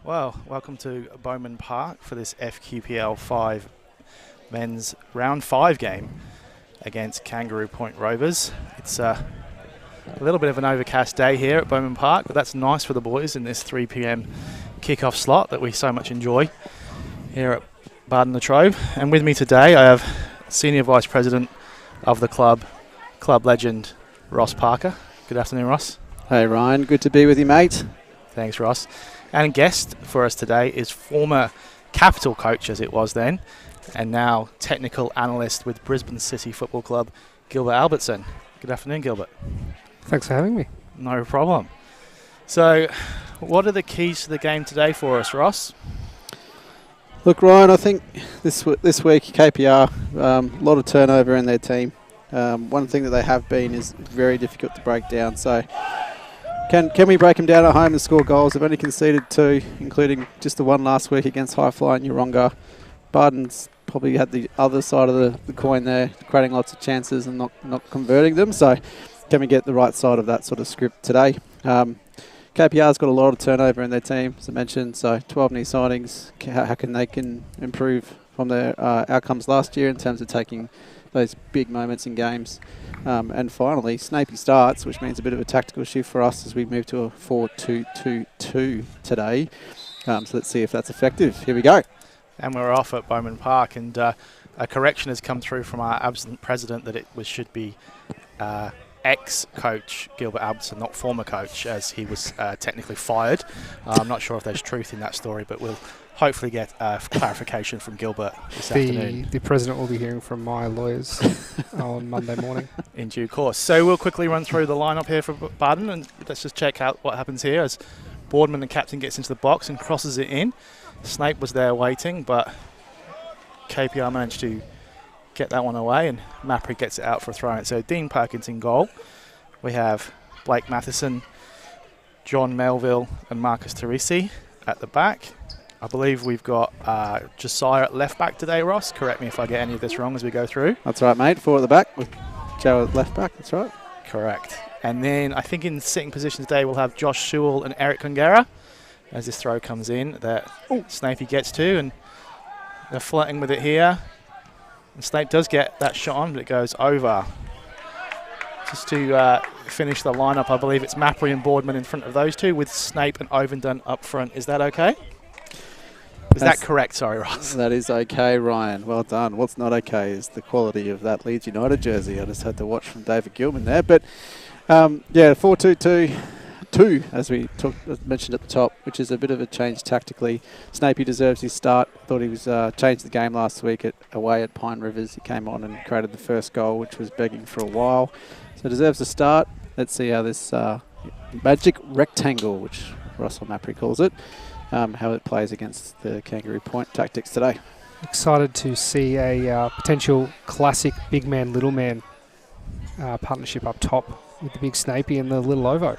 Well, welcome to Bowman Park for this FQPL5 men's round 5 game against Kangaroo Point Rovers. It's a little bit of an overcast day here at Bowman Park, but that's nice for the boys in this 3 p.m. kickoff slot that we so much enjoy here at Bardon Latrobe. And with me today I have Senior Vice President of the club legend Ross Parker. Good afternoon, Ross. Hey Ryan, good to be with you, mate. Thanks, Ross. And guest for us today is former Capital coach, as it was then, and now technical analyst with Brisbane City Football Club, Gilbert Albertson. Good afternoon, Gilbert. Thanks for having me. No problem. So, what are the keys to the game today for us, Ross? Look, Ryan, I think this week KPR, a lot of turnover in their team. One thing that they have been is very difficult to break down. So, can we break them down at home and score goals? They've only conceded 2, including just the one last week against High Fly and Yeronga. Bardon's probably had the other side of the coin there, creating lots of chances and not converting them. So, can we get the right side of that sort of script today? KPR's got a lot of turnover in their team, as I mentioned. So 12 new signings. How can they improve from their outcomes last year in terms of taking those big moments in games? And finally, Snapey starts, which means a bit of a tactical shift for us as we move to a 4-2-2-2 today. So let's see if that's effective. Here we go. And we're off at Bowman Park, and a correction has come through from our absent president that should be ex-coach Gilbert Albertson, not former coach, as he was technically fired. I'm not sure if there's truth in that story, but we'll hopefully get clarification from Gilbert this afternoon. The president will be hearing from my lawyers on Monday morning. In due course. So we'll quickly run through the lineup here for Bardon, and let's just check out what happens here as Boardman, the captain, gets into the box and crosses it in. Snape was there waiting, but KPR managed to get that one away, and Mapri gets it out for a throw-in. So Dean Perkins in goal. We have Blake Matheson, John Melville and Marcus Teresi at the back. I believe we've got Josiah at left back today, Ross. Correct me if I get any of this wrong as we go through. That's right, mate. 4 at the back with Joe at left back. That's right. Correct. And then I think in sitting position today we'll have Josh Sewell and Eric Kongera as this throw comes in that Snapey gets to, and they're flirting with it here. And Snape does get that shot on, but it goes over. Just to finish the lineup, I believe it's Mapri and Boardman in front of those two, with Snape and Ovenden up front. Is that okay? Is that correct? Sorry, Ross. That is okay, Ryan. Well done. What's not okay is the quality of that Leeds United jersey. I just had to watch from David Gilman there. But, 4-2-2-2, as we mentioned at the top, which is a bit of a change tactically. Snapey deserves his start. Thought he was changed the game last week away at Pine Rivers. He came on and created the first goal, which was begging for a while. So deserves a start. Let's see how this magic rectangle, which Russell Mapri calls it, how it plays against the Kangaroo Point tactics today. Excited to see a potential classic big man, little man partnership up top with the big Snapey and the little Ovo.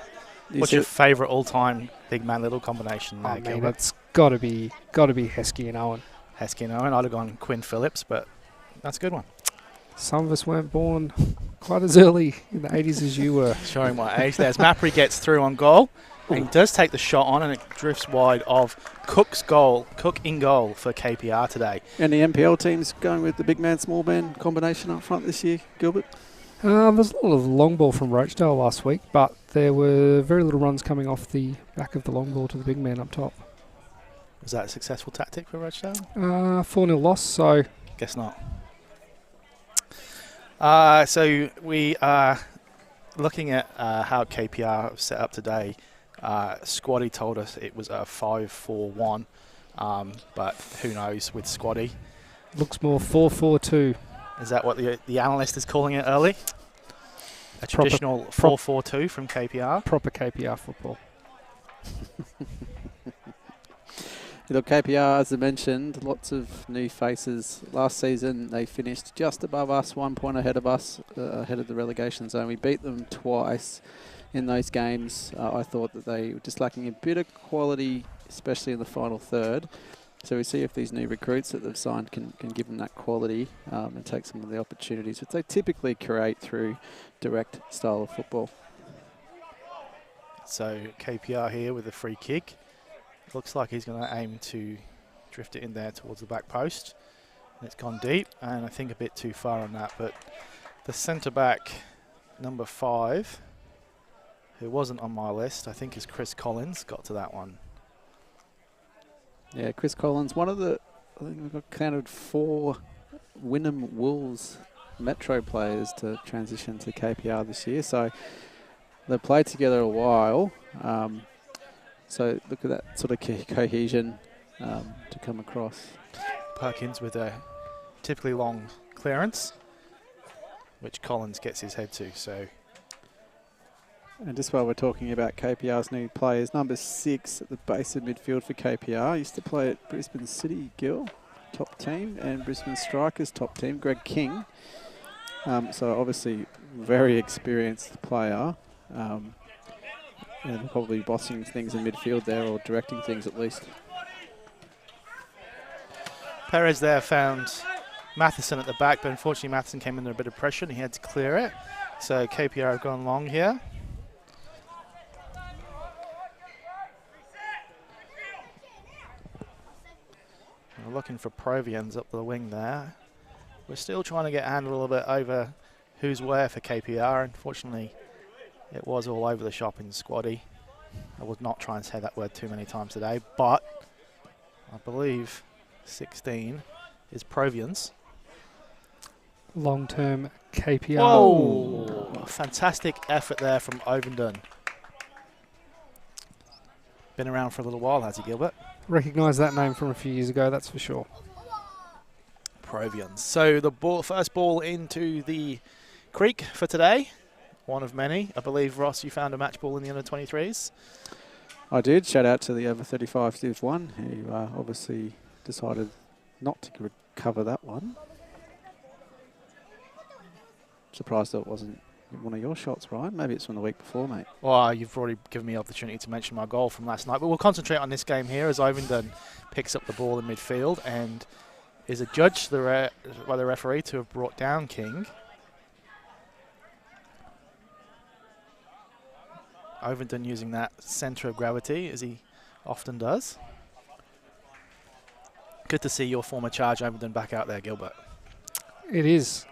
What's your favourite all-time big man, little combination there, Gilbert? Man, it's got to be Heskey and Owen. Heskey and Owen. I'd have gone Quinn Phillips, but that's a good one. Some of us weren't born quite as early in the 80s as you were. Showing my age there. As Mapri gets through on goal, and he does take the shot on, and it drifts wide of Cook's goal. Cook in goal for KPR today. And the NPL team's going with the big man, small man combination up front this year, Gilbert? There's a lot of long ball from Rochdale last week, but there were very little runs coming off the back of the long ball to the big man up top. Was that a successful tactic for Rochdale? 4-0 loss, so... Guess not. So we are looking at how KPR have set up today. Squaddy told us it was a 5-4-1, but who knows with Squaddy. Looks more 4-4-2. Is that what the analyst is calling it early? A traditional 4-4-2 from KPR? Proper KPR football. Look, KPR, as I mentioned, lots of new faces. Last season, they finished just above us, 1 point ahead of us, ahead of the relegation zone. We beat them twice in those games. I thought that they were just lacking a bit of quality, especially in the final third. So we see if these new recruits that they've signed can give them that quality and take some of the opportunities which they typically create through direct style of football. So KPR here with a free kick. Looks like he's going to aim to drift it in there towards the back post. And it's gone deep, and I think a bit too far on that. But the centre-back, number 5, who wasn't on my list, I think is Chris Collins, got to that one. Yeah, Chris Collins, one of the, I think we've got counted 4 Wynnum Wolves Metro players to transition to KPR this year. So they've played together a while. So look at that sort of cohesion to come across. Perkins with a typically long clearance, which Collins gets his head to. So, and just while we're talking about KPR's new players, number 6 at the base of midfield for KPR used to play at Brisbane City Gill, top team, and Brisbane Strikers top team, Greg King. So obviously very experienced player. And probably bossing things in midfield there, or directing things at least. Perez there found Matheson at the back, but unfortunately Matheson came under a bit of pressure and he had to clear it. So KPR have gone long here. We're looking for Provians up the wing there. We're still trying to get a hand a little bit over who's where for KPR. Unfortunately, it was all over the shop in squaddy. I would not try and say that word too many times today, but I believe 16 is Provians. Long-term KPR. Whoa! Fantastic effort there from Ovenden. Been around for a little while, has he, Gilbert? Recognise that name from a few years ago, that's for sure. Provians. So the first ball into the creek for today. One of many. I believe, Ross, you found a match ball in the under-23s. I did. Shout out to the over 35 Div 1, who obviously decided not to recover that one. Surprised that it wasn't one of your shots, Ryan. Maybe it's from the week before, mate. Well, you've already given me the opportunity to mention my goal from last night, but we'll concentrate on this game here as Ovenden picks up the ball in midfield and is adjudged by the referee to have brought down King. Ovenden using that centre of gravity, as he often does. Good to see your former charge Ovenden back out there, Gilbert. It is.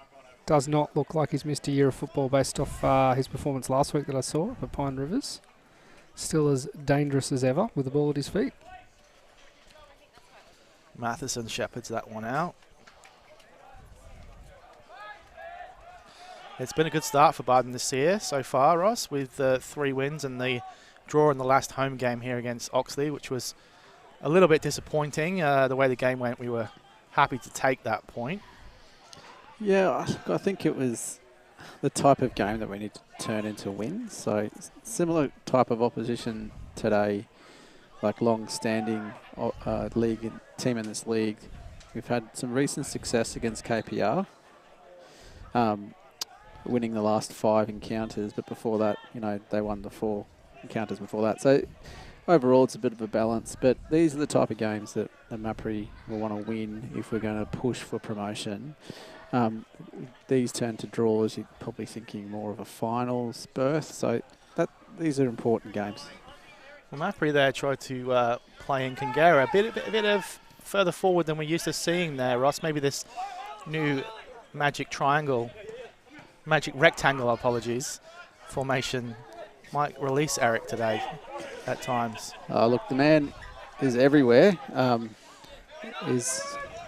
Does not look like he's missed a year of football based off his performance last week that I saw at Pine Rivers. Still as dangerous as ever with the ball at his feet. Matheson shepherds that one out. It's been a good start for Bardon this year so far, Ross, with 3 wins and the draw in the last home game here against Oxley, which was a little bit disappointing. The way the game went, we were happy to take that point. Yeah, I think it was the type of game that we need to turn into wins. So similar type of opposition today, like long-standing team in this league. We've had some recent success against KPR. Winning the last 5 encounters, but before that, you know, they won the 4 encounters before that. So overall, it's a bit of a balance, but these are the type of games that the Mapri will want to win if we're going to push for promotion. These turn to draws, you're probably thinking more of a finals berth, so these are important games. Well, Mapri there tried to play in Kangaroo a bit of further forward than we're used to seeing there, Ross. Maybe this new magic rectangle, apologies, formation might release Eric today at times. Look, the man is everywhere.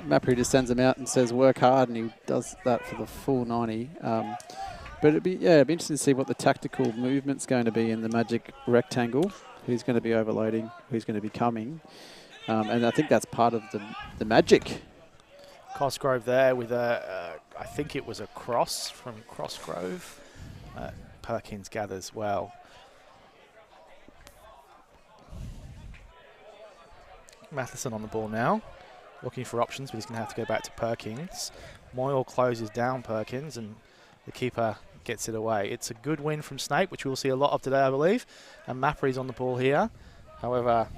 Mapri just sends him out and says work hard, and he does that for the full 90. But it'd be interesting to see what the tactical movement's going to be in the magic rectangle. Who's going to be overloading, who's going to be coming. And I think that's part of the magic. Cosgrove there with I think it was a cross from Crossgrove. Perkins gathers well. Matheson on the ball now, looking for options, but he's going to have to go back to Perkins. Moyle closes down Perkins, and the keeper gets it away. It's a good win from Snape, which we'll see a lot of today, I believe. And Mapri's on the ball here. However,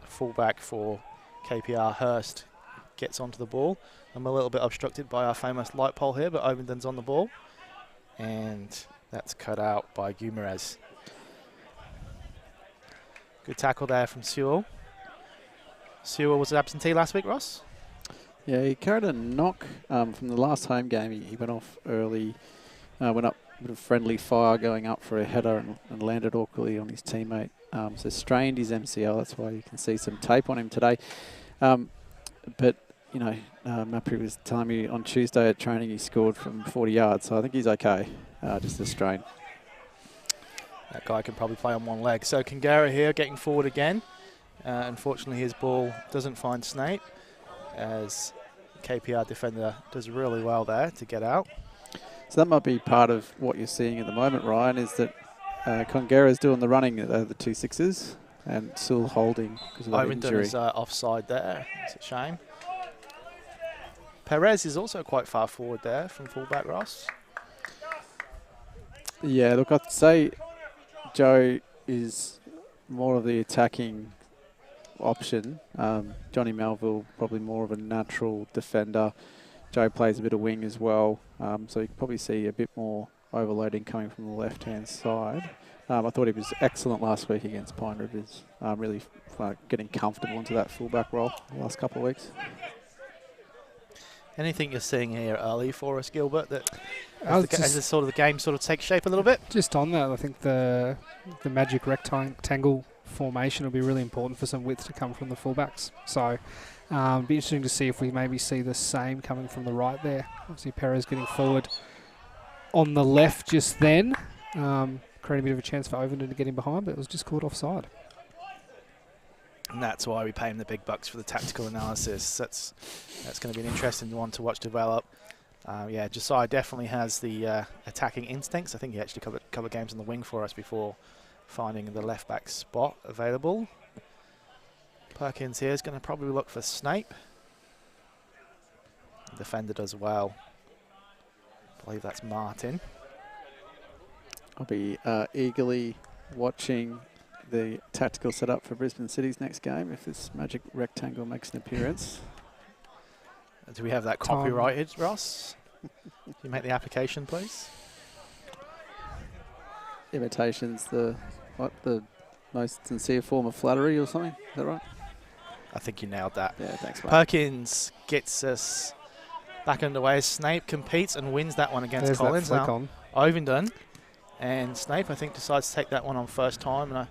fullback for KPR, Hurst, gets onto the ball. I'm a little bit obstructed by our famous light pole here, but Ovenden's on the ball. And that's cut out by Guimarães. Good tackle there from Sewell. Sewell was absentee last week, Ross? Yeah, he carried a knock from the last home game. He went off early, went up with a friendly fire going up for a header and landed awkwardly on his teammate. So strained his MCL. That's why you can see some tape on him today. But, you know, Mapri was telling me on Tuesday at training he scored from 40 yards. So I think he's okay, just a strain. That guy can probably play on one leg. So Kangaroo here getting forward again. Unfortunately, his ball doesn't find Snape, as KPR defender does really well there to get out. So that might be part of what you're seeing at the moment, Ryan, is that Kangaro's doing the running over the 2 6s and still holding because of that injury. Is offside there. It's a shame. Perez is also quite far forward there from fullback, Ross. Yeah, look, I'd say Joe is more of the attacking option. Johnny Melville probably more of a natural defender. Joe plays a bit of wing as well, so you can probably see a bit more overloading coming from the left-hand side. I thought he was excellent last week against Pine Rivers, really getting comfortable into that fullback role the last couple of weeks. Anything you're seeing here early for us, Gilbert, that as the game sort of takes shape a little bit? Just on that, I think the magic rectangle formation will be really important for some width to come from the fullbacks. So it'll be interesting to see if we maybe see the same coming from the right there. Obviously Perez getting forward on the left just then, creating a bit of a chance for Overton to get in behind, but it was just caught offside. And that's why we pay him the big bucks for the tactical analysis. That's going to be an interesting one to watch develop. Yeah, Josiah definitely has the attacking instincts. I think he actually covered a couple of games on the wing for us before finding the left back spot available. Perkins here is going to probably look for Snape. The defender does well. I believe that's Martin. I'll be eagerly watching the tactical setup for Brisbane City's next game if this magic rectangle makes an appearance. Do we have that copyrighted, Ross? Can you make the application, please? Imitation's the most sincere form of flattery or something. Is that right? I think you nailed that. Yeah, thanks, mate. Perkins gets us back underway. Snape competes and wins that one against Collins. That flick on. Ovingdon. And Snape, I think, decides to take that one on first time. And I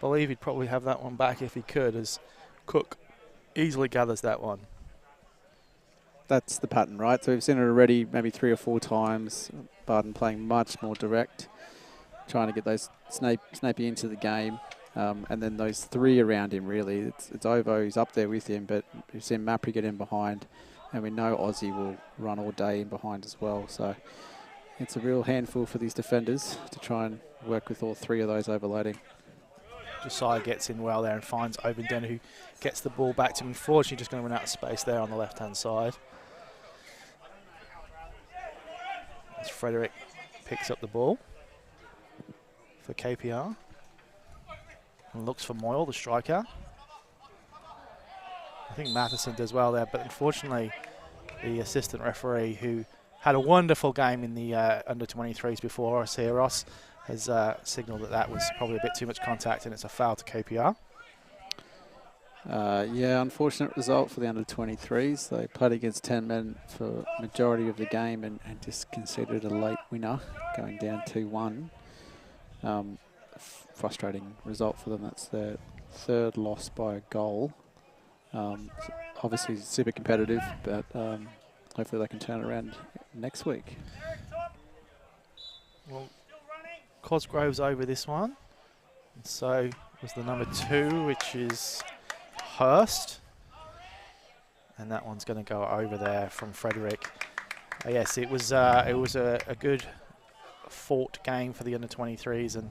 believe he'd probably have that one back if he could, as Cook easily gathers that one. That's the pattern, right? So we've seen it already maybe 3 or 4 times. Bardon playing much more direct, trying to get those Snapey into the game. And then those 3 around him, really. It's Ovo, he's up there with him, but we've seen Mapri get in behind. And we know Aussie will run all day in behind as well. So it's a real handful for these defenders to try and work with all 3 of those overloading. Josiah gets in well there and finds Ovingdon, who gets the ball back to him. Unfortunately, just going to run out of space there on the left-hand side. As Frederick picks up the ball for KPR and looks for Moyle, the striker. I think Matheson does well there, but unfortunately the assistant referee, who had a wonderful game in the under-23s before us here, Ross, has signalled that was probably a bit too much contact and it's a foul to KPR. Yeah, unfortunate result for the under-23s. They played against 10 men for majority of the game and just conceded a late winner, going down 2-1. Frustrating result for them. That's their 3rd loss by a goal. Obviously super competitive, but hopefully they can turn it around next week. Well, Cosgrove's over this one. And so was the number 2, which is Hurst. And that one's going to go over there from Frederick. Yes, it was a good fought game for the under-23s, and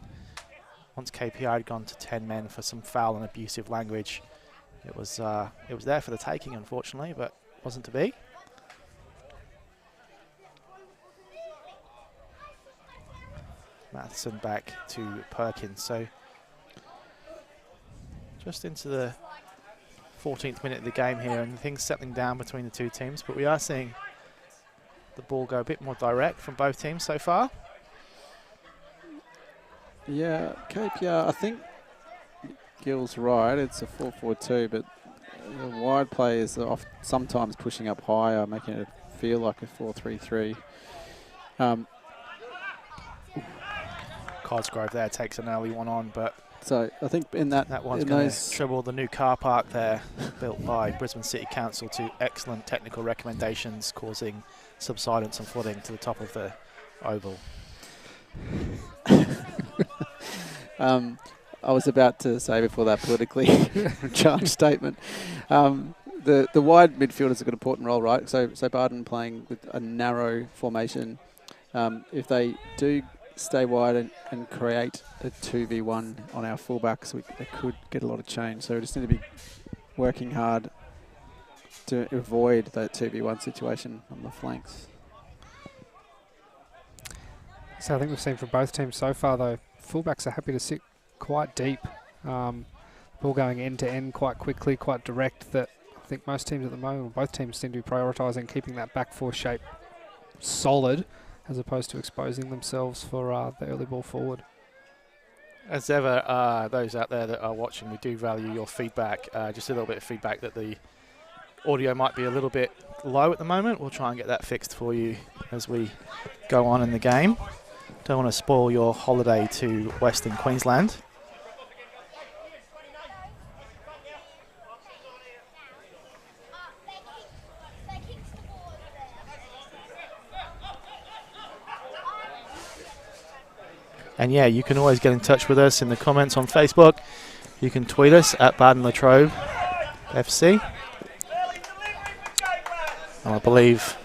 once KPR had gone to 10 men for some foul and abusive language, it was there for the taking, unfortunately, but wasn't to be. Matheson back to Perkins. So just into the 14th minute of the game here, and things settling down between the 2 teams, but we are seeing the ball go a bit more direct from both teams so far. Yeah, KPR, I think Gil's right. It's a 4-4-2, but the wide players are sometimes pushing up higher, making it feel like a 4-3-3. Cosgrove there takes an early one on, but So I think in that one's going to trouble the new car park there, built by Brisbane City Council to excellent technical recommendations, causing subsidence and flooding to the top of the oval. I was about to say before that politically charged statement. The wide midfielders have got an important role, right? So Bardon playing with a narrow formation. If they do stay wide and create a 2v1 on our fullbacks, they could get a lot of change. So we just need to be working hard to avoid that 2v1 situation on the flanks. So I think we've seen from both teams so far, though, fullbacks are happy to sit quite deep. Ball going end to end quite quickly, quite direct. That I think most teams at the moment, or both teams, seem to be prioritising keeping that back four shape solid, as opposed to exposing themselves for the early ball forward. As ever, those out there that are watching, we do value your feedback. Just a little bit of feedback that the audio might be a little bit low at the moment. We'll try and get that fixed for you as we go on in the game. Don't want to spoil your holiday to Western Queensland. And yeah, you can always get in touch with us in the comments on Facebook. You can tweet us at Bardon Latrobe FC. And I believe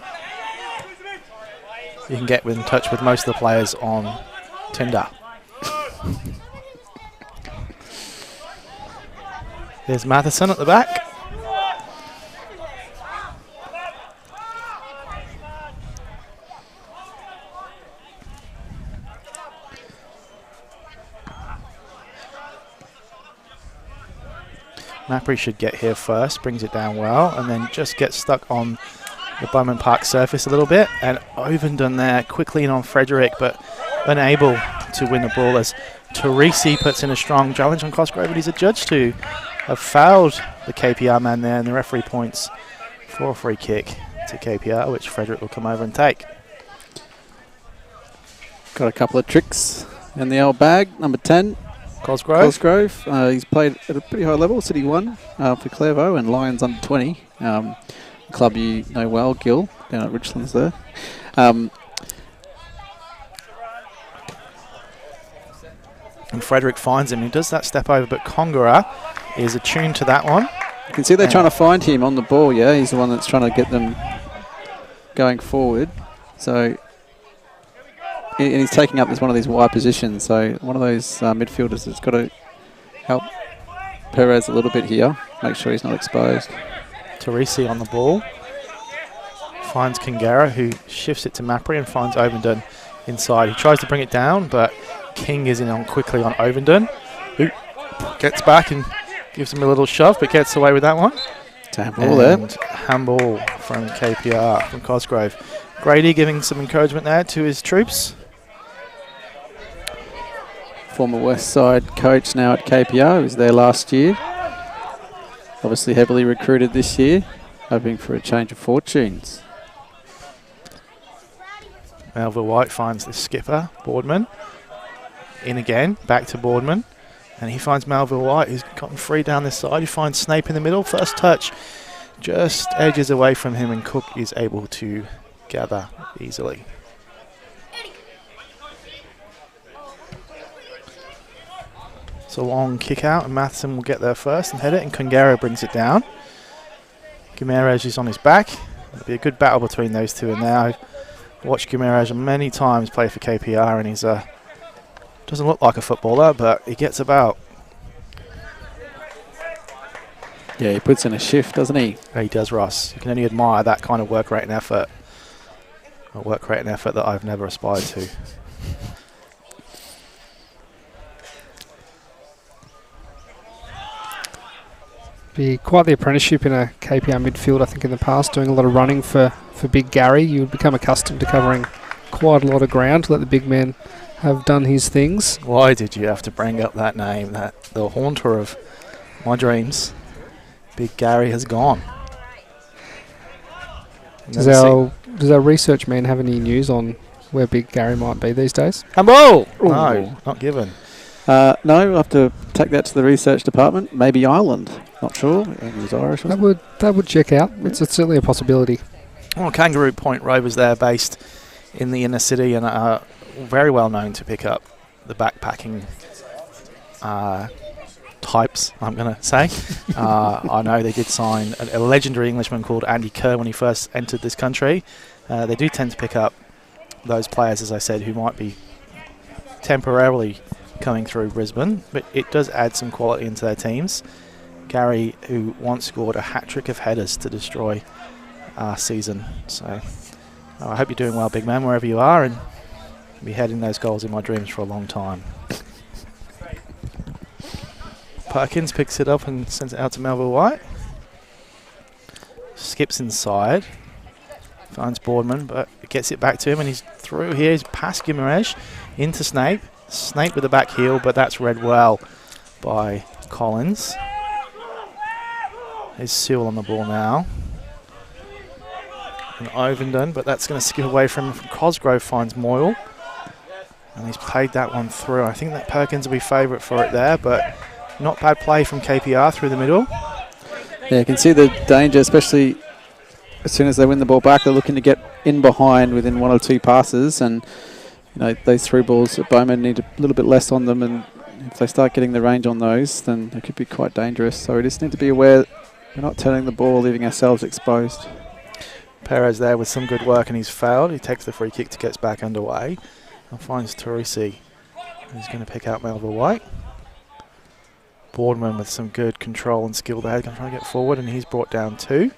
you can get in touch with most of the players on Tinder. There's Matheson at the back. Mappery should get here first, brings it down well, and then just gets stuck on the Bowman Park surface a little bit. And Ovenden there quickly in on Frederick, but unable to win the ball as Teresi puts in a strong challenge on Cosgrove, but he's adjudged to have fouled the KPR man there, and the referee points for a free kick to KPR, which Frederick will come over and take. Got a couple of tricks in the old bag. Number 10. Cosgrove. He's played at a pretty high level, City 1 for Clairvaux and Lions under 20. Club you know well, Gil, down at Richlands there. And Frederick finds him. He does that step over, but Kangaroo is attuned to that one. You can see they're trying to find him on the ball, yeah? He's the one that's trying to get them going forward. So, and he's taking up one of these wide positions. So one of those midfielders has got to help Perez a little bit here, make sure he's not exposed. Teresi on the ball. Finds Kangaroo, who shifts it to Mappery and finds Ovenden inside. He tries to bring it down, but King is in on quickly on Ovenden, who gets back and gives him a little shove, but gets away with that one. Handball there. Handball from KPR, from Cosgrove. Grady giving some encouragement there to his troops. Former West Side coach now at KPR, was there last year. Obviously heavily recruited this year, hoping for a change of fortunes. Melville White finds the skipper, Boardman. In again, back to Boardman. And he finds Melville White, who's gotten free down this side. He finds Snape in the middle. First touch just edges away from him, and Cook is able to gather easily. It's a long kick out, and Matheson will get there first and head it, and Kangaroo brings it down. Guimaraes is on his back. It'll be a good battle between those two, and now I've watched Guimaraes many times play for KPR, and he's doesn't look like a footballer, but he gets about. Yeah, he puts in a shift, doesn't he? Yeah, he does, Ross. You can only admire that kind of work rate and effort. A work rate and effort that I've never aspired to. Be quite the apprenticeship in a KPR midfield, I think, in the past, doing a lot of running for Big Gary. You would become accustomed to covering quite a lot of ground to let the big man have done his things. Why did you have to bring up that name, the haunter of my dreams? Big Gary has gone. Does our research man have any news on where Big Gary might be these days? Handball! Ooh. No, not given. No, I'll have to take that to the research department. Maybe Ireland. Not sure. I think he was Irish. That would check out. It's certainly a possibility. Well, Kangaroo Point Rovers there, based in the inner city, and are very well known to pick up the backpacking types, I'm going to say. I know they did sign a legendary Englishman called Andy Kerr when he first entered this country. They do tend to pick up those players, as I said, who might be temporarily coming through Brisbane, but it does add some quality into their teams. Gary, who once scored a hat-trick of headers to destroy our season. So I hope you're doing well, big man, wherever you are, and be heading those goals in my dreams for a long time. Perkins picks it up and sends it out to Melville White. Skips inside. Finds Boardman, but gets it back to him, and he's through here. He's past Guimaraes into Snape. Snape with the back heel, but that's read well by Collins. There's Sewell on the ball now. And Ovenden, but that's going to skip away from Cosgrove, finds Moyle. And he's played that one through. I think that Perkins will be favourite for it there, but not bad play from KPR through the middle. Yeah, you can see the danger, especially as soon as they win the ball back. They're looking to get in behind within one or two passes, and those through balls at Bowman need a little bit less on them, and if they start getting the range on those, then they could be quite dangerous. So we just need to be aware we're not turning the ball, leaving ourselves exposed. Perez there with some good work, and he's fouled. He takes the free kick to get back underway and finds Teresi, who's going to pick out Melville White. Boardman with some good control and skill there, going to try to get forward, and he's brought down too.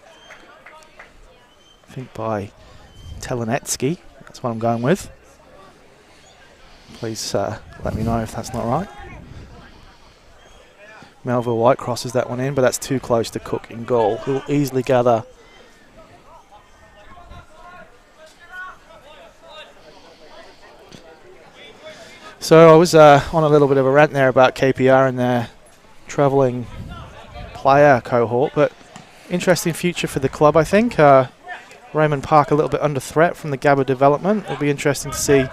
I think by Telenetsky. That's what I'm going with. Please let me know if that's not right. Melville White crosses that one in, but that's too close to Cook in goal, who will easily gather. So I was on a little bit of a rant there about KPR and their travelling player cohort, but interesting future for the club, I think. Raymond Park a little bit under threat from the Gabba development. It'll be interesting to see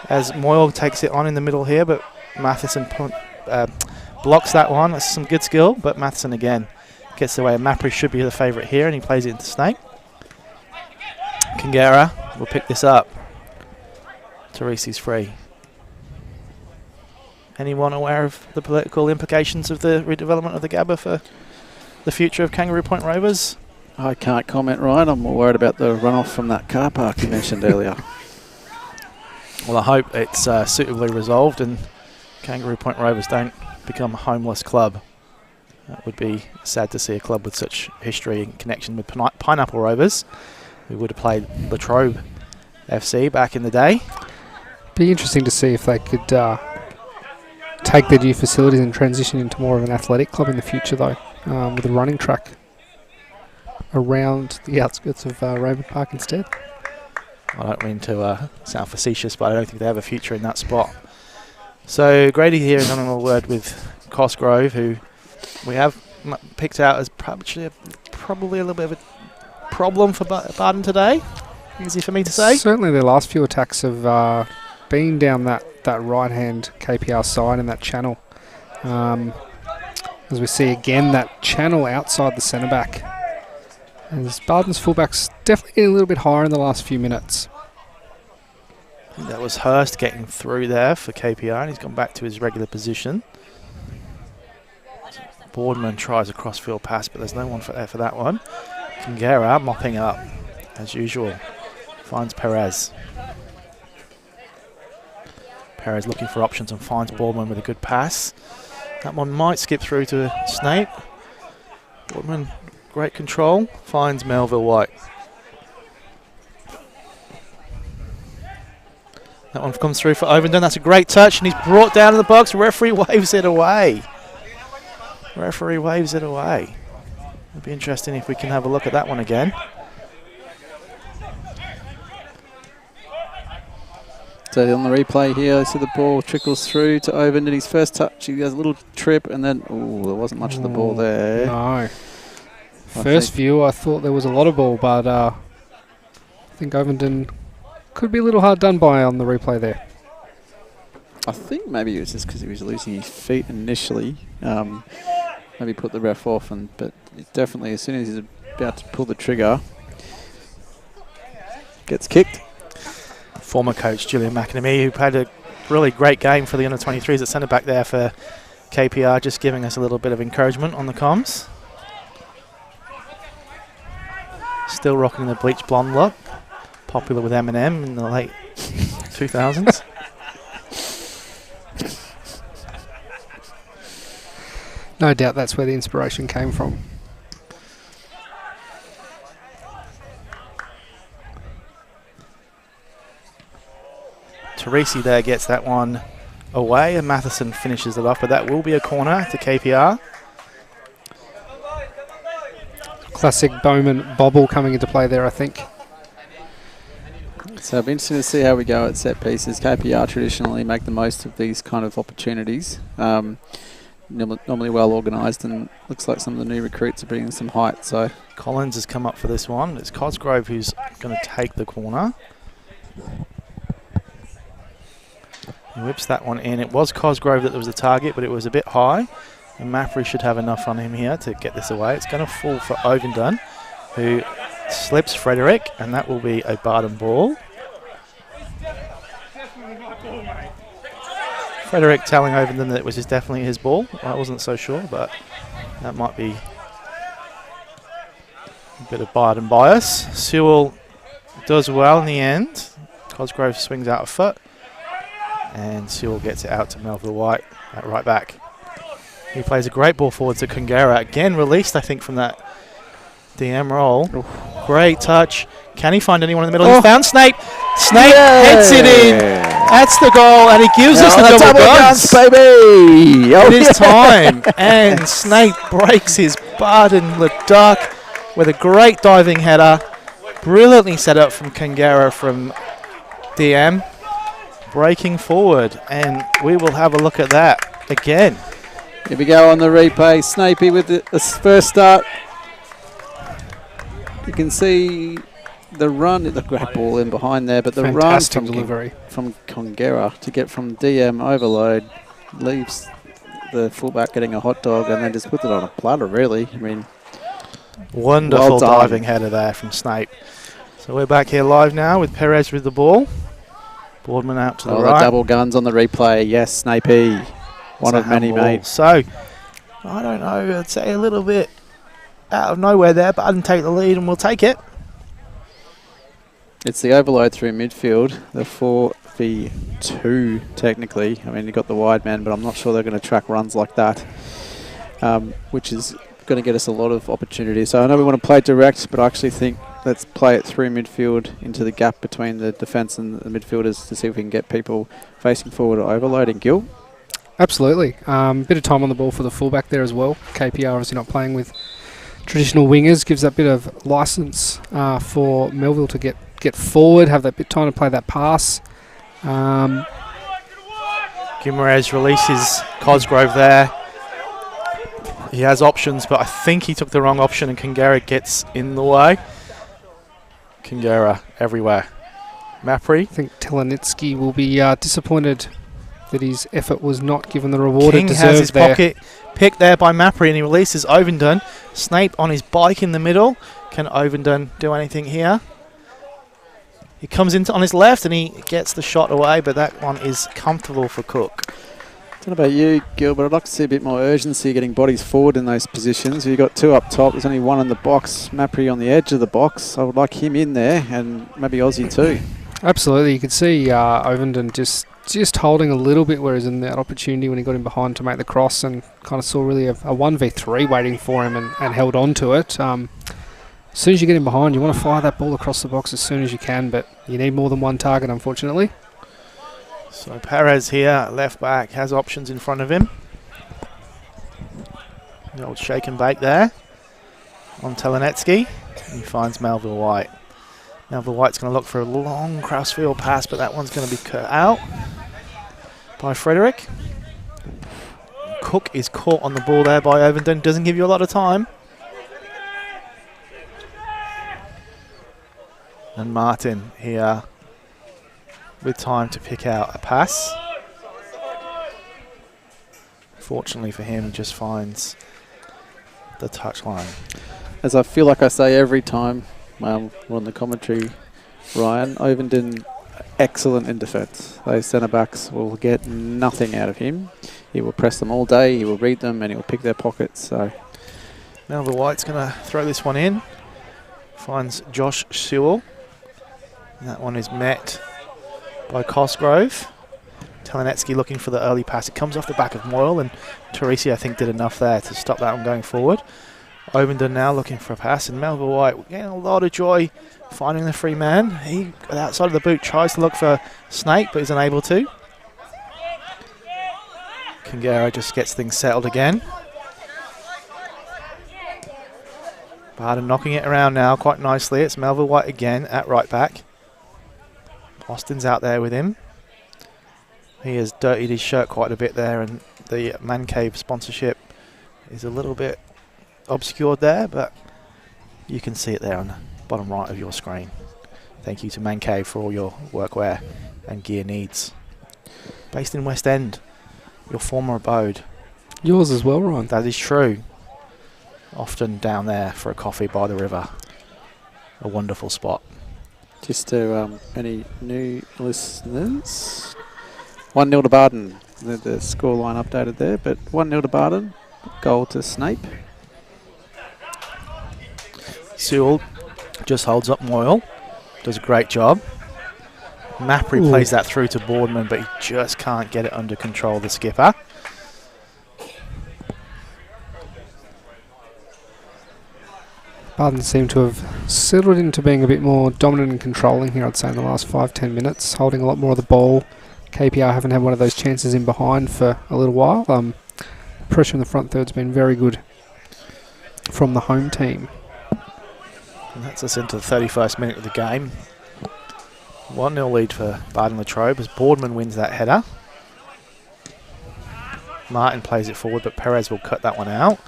as Moyle takes it on in the middle here, but Matheson blocks that one. That's some good skill, but Matheson again gets away. Mapri should be the favourite here, and he plays it into Snake. Kangara will pick this up. Teresi's free. Anyone aware of the political implications of the redevelopment of the Gabba for the future of Kangaroo Point Rovers? I can't comment, Ryan. I'm more worried about the runoff from that car park you mentioned earlier. Well, I hope it's suitably resolved and Kangaroo Point Rovers don't become a homeless club. That would be sad to see a club with such history and connection with Pineapple Rovers. We would have played Latrobe FC back in the day. Be interesting to see if they could take their new facilities and transition into more of an athletic club in the future, though, with a running track around the outskirts of Raymond Park instead. I don't mean to sound facetious, but I don't think they have a future in that spot. So Grady here is on a word with Cosgrove, who we have picked out as probably a little bit of a problem for Bardon today. Easy for me to say. Certainly their last few attacks have been down that right-hand KPR side in that channel. As we see again, that channel outside the centre-back. As Bardon's fullback's definitely getting a little bit higher in the last few minutes. I think that was Hurst getting through there for KPR, and he's gone back to his regular position. Boardman tries a cross-field pass, but there's no one for that one. Kangara mopping up, as usual. Finds Perez. Perez looking for options and finds Boardman with a good pass. That one might skip through to Snape. Boardman, great control, finds Melville White. That one comes through for Ovenden. That's a great touch, and he's brought down in the box. Referee waves it away. Referee waves it away. It'll be interesting if we can have a look at that one again. So on the replay here, you see the ball trickles through to Oven, and his first touch, he has a little trip, and then, there wasn't much of the ball there. No. First view, I thought there was a lot of ball, but I think Ovenden could be a little hard done by on the replay there. I think maybe it was just because he was losing his feet initially. Maybe put the ref off, but definitely as soon as he's about to pull the trigger, gets kicked. Former coach Julian McNamee, who played a really great game for the under-23s at centre back there for KPR, just giving us a little bit of encouragement on the comms. Still rocking the bleach blonde look, popular with Eminem in the late 2000s. No doubt that's where the inspiration came from. Teresi there gets that one away, and Matheson finishes it off, but that will be a corner to KPR. Classic Bowman bobble coming into play there, I think. So it'll be interesting to see how we go at set pieces. KPR traditionally make the most of these kind of opportunities. Normally well organised, and looks like some of the new recruits are bringing some height. So Collins has come up for this one. It's Cosgrove who's going to take the corner. He whips that one in. It was Cosgrove that was the target, but it was a bit high. And Maffrey should have enough on him here to get this away. It's going to fall for Ovenden, who slips Frederick, and that will be a Bardon ball. Frederick telling Ovenden that it was definitely his ball. I wasn't so sure, but that might be a bit of Bardon bias. Sewell does well in the end. Cosgrove swings out a foot, and Sewell gets it out to Melville White at right back. He plays a great ball forward to Kangaroo. Again released, I think, from that DM roll. Great touch. Can he find anyone in the middle? He found Snape. Snape heads it in. That's the goal, and he gives us the double guns, baby. It is time, and Snape breaks his Bardon Latrobe with a great diving header. Brilliantly set up from Kangaroo from DM. Breaking forward, and we will have a look at that again. Here we go on the replay. Snapey with the first start. You can see the run, the great ball in behind there, but the fantastic run delivery from Kangaroo to get from DM overload leaves the fullback getting a hot dog, and then just puts it on a platter, really. I mean, wonderful diving header there from Snape. So we're back here live now with Perez with the ball. Boardman out to the right. The double guns on the replay. Yes, Snapey. One of many, mate. So, I don't know, I'd say a little bit out of nowhere there, but I didn't take the lead, and we'll take it. It's the overload through midfield, the 4v2 technically. I mean, you've got the wide man, but I'm not sure they're going to track runs like that, which is going to get us a lot of opportunity. So I know we want to play direct, but I actually think let's play it through midfield into the gap between the defence and the midfielders to see if we can get people facing forward or overloading. Gil? Absolutely. Bit of time on the ball for the fullback there as well. KPR obviously not playing with traditional wingers, gives that bit of licence for Melville to get forward, have that bit of time to play that pass. Guimarães releases Cosgrove there. He has options, but I think he took the wrong option, and Kangaroo gets in the way. Kangaroo everywhere. Maffrey. I think Telenitsky will be disappointed that his effort was not given the reward it deserved. King has his pocket picked there by Maffrey, and he releases Ovenden. Snape on his bike in the middle. Can Ovenden do anything here? He comes into on his left, and he gets the shot away, but that one is comfortable for Cook. I don't know about you, Gil, but I'd like to see a bit more urgency getting bodies forward in those positions. You've got two up top. There's only one in the box. Mappy on the edge of the box. I would like him in there, and maybe Aussie too. Absolutely. You could see Ovenden just holding a little bit, whereas in that opportunity when he got in behind to make the cross, and kind of saw really a 1v3 waiting for him and held on to it. As soon as you get in behind, you want to fire that ball across the box as soon as you can, but you need more than one target, unfortunately. So Perez here, left back, has options in front of him. The old shake and bake there on Telenetsky. He finds Melville White. Melville White's going to look for a long crossfield pass, but that one's going to be cut out by Frederick. Cook is caught on the ball there by Ovenden. Doesn't give you a lot of time. And Martin here with time to pick out a pass. Fortunately for him, he just finds the touchline. As I feel like I say every time we're on the commentary, Ryan, Ovenden, excellent in defence. Those centre-backs will get nothing out of him. He will press them all day, he will read them, and he will pick their pockets. So Melville White's going to throw this one in. Finds Josh Sewell. And that one is met by Cosgrove. Telenetsky looking for the early pass. It comes off the back of Moyle, and Teresi, I think, did enough there to stop that one going forward. Ovenden now looking for a pass, and Melville White getting a lot of joy finding the free man. He, outside of the boot, tries to look for Snake, but he's unable to. Kangaroo just gets things settled again. Bardon knocking it around now quite nicely. It's Melville White again at right back. Austin's out there with him. He has dirtied his shirt quite a bit there, and the Man Cave sponsorship is a little bit obscured there, but you can see it there on the bottom right of your screen. Thank you to Man Cave for all your workwear and gear needs. Based in West End, your former abode. Yours as well, Ryan. That is true. Often down there for a coffee by the river. A wonderful spot. just to any new listeners, 1-0 to Bardon. The scoreline updated there, but 1-0 to Bardon. Goal to Snape. Sewell just holds up Moyle. Does a great job. Mappery plays that through to Boardman, but he just can't get it under control, the skipper. Bardon seem to have settled into being a bit more dominant and controlling here, I'd say, in the last 5-10 minutes, holding a lot more of the ball. KPR haven't had one of those chances in behind for a little while. Pressure in the front third's been very good from the home team. And that's us into the 31st minute of the game. 1-0 lead for Bardon Latrobe as Boardman wins that header. Martin plays it forward, but Perez will cut that one out.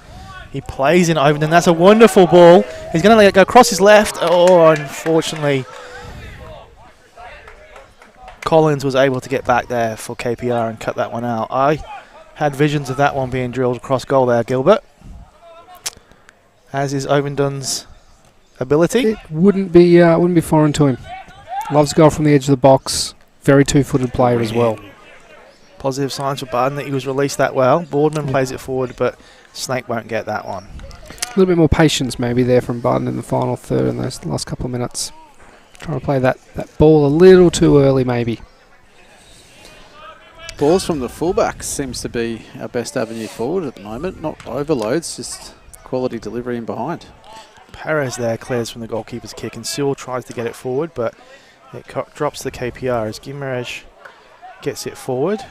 He plays in Ovenden. That's a wonderful ball. He's going to let it go across his left. Oh, unfortunately, Collins was able to get back there for KPR and cut that one out. I had visions of that one being drilled across goal there, Gilbert. As is Ovenden's ability. It wouldn't be foreign to him. Loves goal from the edge of the box. Very two-footed player as well. Positive signs for Bardon that he was released that well. Boardman plays it forward, but Snake won't get that one. A little bit more patience maybe there from Bardon in the final third in those last couple of minutes. Trying to play that ball a little too early maybe. Balls from the fullbacks seems to be our best avenue forward at the moment. Not overloads, just quality delivery in behind. Perez there clears from the goalkeeper's kick, and Sewell tries to get it forward, but it drops the KPR as Guimaraes gets it forward.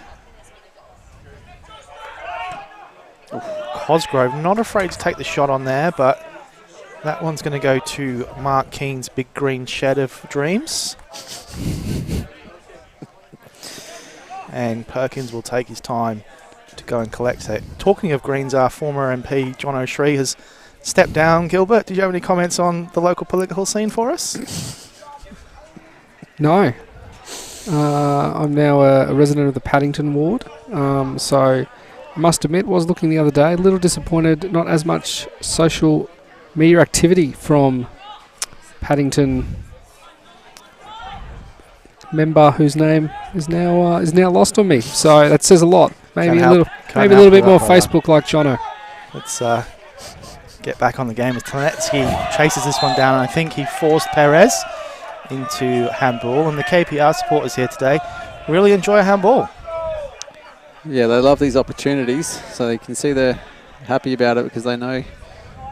Cosgrove not afraid to take the shot on there, but that one's going to go to Mark Keane's big green shed of dreams. And Perkins will take his time to go and collect it. Talking of greens, our former MP John O'Shree has stepped down. Gilbert, did you have any comments on the local political scene for us? No. I'm now a resident of the Paddington ward, so I must admit, was looking the other day, a little disappointed, not as much social media activity from Paddington member whose name is now lost on me. So that says a lot. Maybe a little bit more Facebook like Jono. Let's get back on the game as Telenetsky chases this one down, and I think he forced Perez into handball, and the KPR supporters here today really enjoy a handball. Yeah, they love these opportunities, so you can see they're happy about it because they know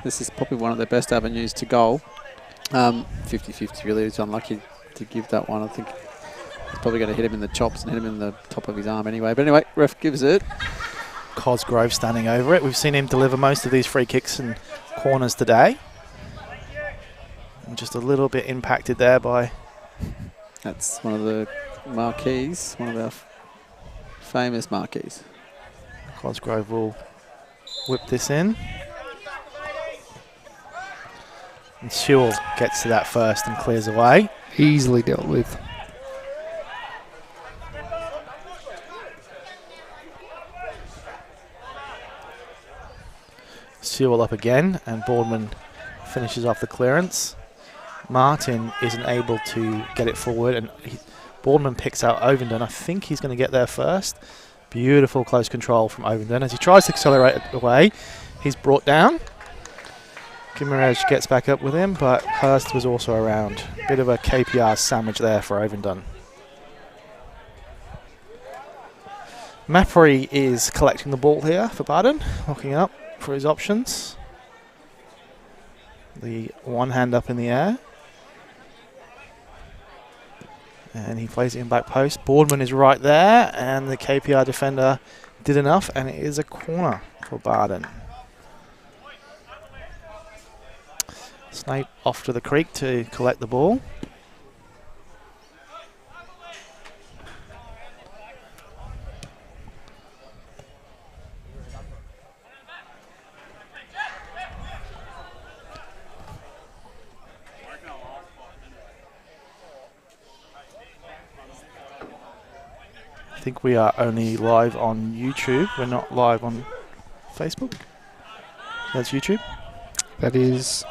this is probably one of their best avenues to goal. 50-50 really is unlucky to give that one. I think it's probably going to hit him in the chops and hit him in the top of his arm anyway. But anyway, ref gives it. Cosgrove standing over it. We've seen him deliver most of these free kicks and corners today. Just a little bit impacted there by... That's one of the marquees, one of our famous marquees. Cosgrove will whip this in. And Sewell gets to that first and clears away. Easily dealt with. Sewell up again, and Boardman finishes off the clearance. Martin isn't able to get it forward, and Boardman picks out Ovenden. I think he's going to get there first. Beautiful close control from Ovenden. As he tries to accelerate it away, he's brought down. Gimeraj gets back up with him, but Hurst was also around. Bit of a KPR sandwich there for Ovenden. Mappery is collecting the ball here for Bardon, looking up for his options. The one hand up in the air. And he plays it in back post. Boardman is right there, and the KPR defender did enough, and it is a corner for Bardon. Snape off to the creek to collect the ball. I think we are only live on YouTube. We're not live on Facebook. That's YouTube. That is.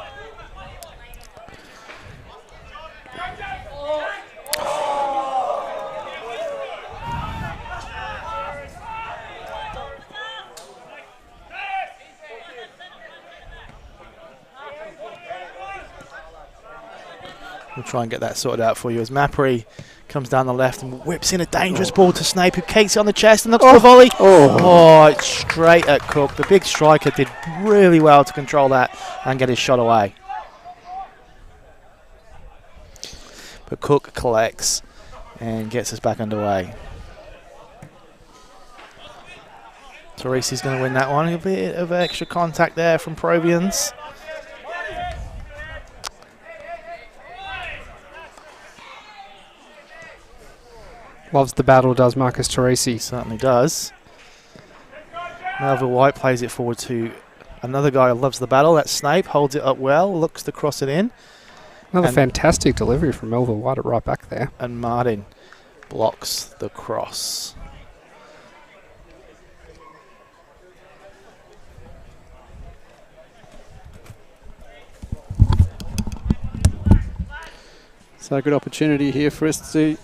We'll try and get that sorted out for you as Mappery comes down the left and whips in a dangerous ball to Snape, who cakes it on the chest and looks for the volley. Oh, it's straight at Cook. The big striker did really well to control that and get his shot away. But Cook collects and gets us back underway. Teresi's going to win that one. A bit of extra contact there from Provians. Loves the battle, does Marcus Teresi. He certainly does. Melville White plays it forward to another guy who loves the battle. That's Snape. Holds it up well. Looks to cross it in. Another fantastic delivery from Melville White at right back there. And Martin blocks the cross. So a good opportunity here for us to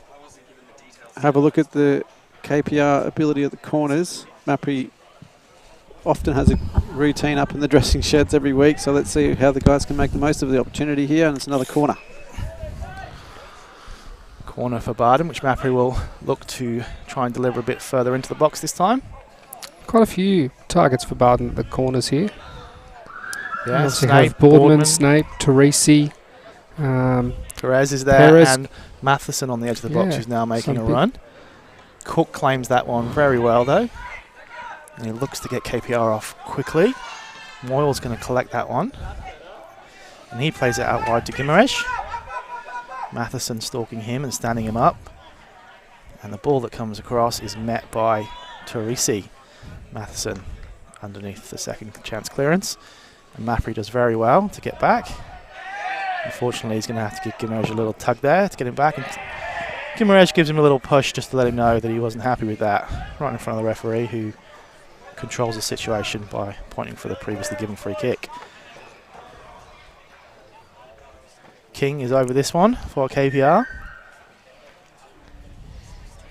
have a look at the KPR ability at the corners. Mappery often has a routine up in the dressing sheds every week, so let's see how the guys can make the most of the opportunity here, and it's another corner. Corner for Bardon, which Mappery will look to try and deliver a bit further into the box this time. Quite a few targets for Bardon at the corners here. Yeah, Snape, Boardman, Snape, Teresi. Perez is there, Perez. and Matheson on the edge of the box, who's now making a run. Cook claims that one very well, though. And he looks to get KPR off quickly. Moyle's going to collect that one. And he plays it out wide to Gimeraj. Matheson stalking him and standing him up. And the ball that comes across is met by Teresi. Matheson underneath the second chance clearance. And Mappery does very well to get back. Unfortunately, he's going to have to give Gimeraj a little tug there to get him back. And Gimeraj gives him a little push just to let him know that he wasn't happy with that, right in front of the referee, who controls the situation by pointing for the previously given free kick. King is over this one for KPR.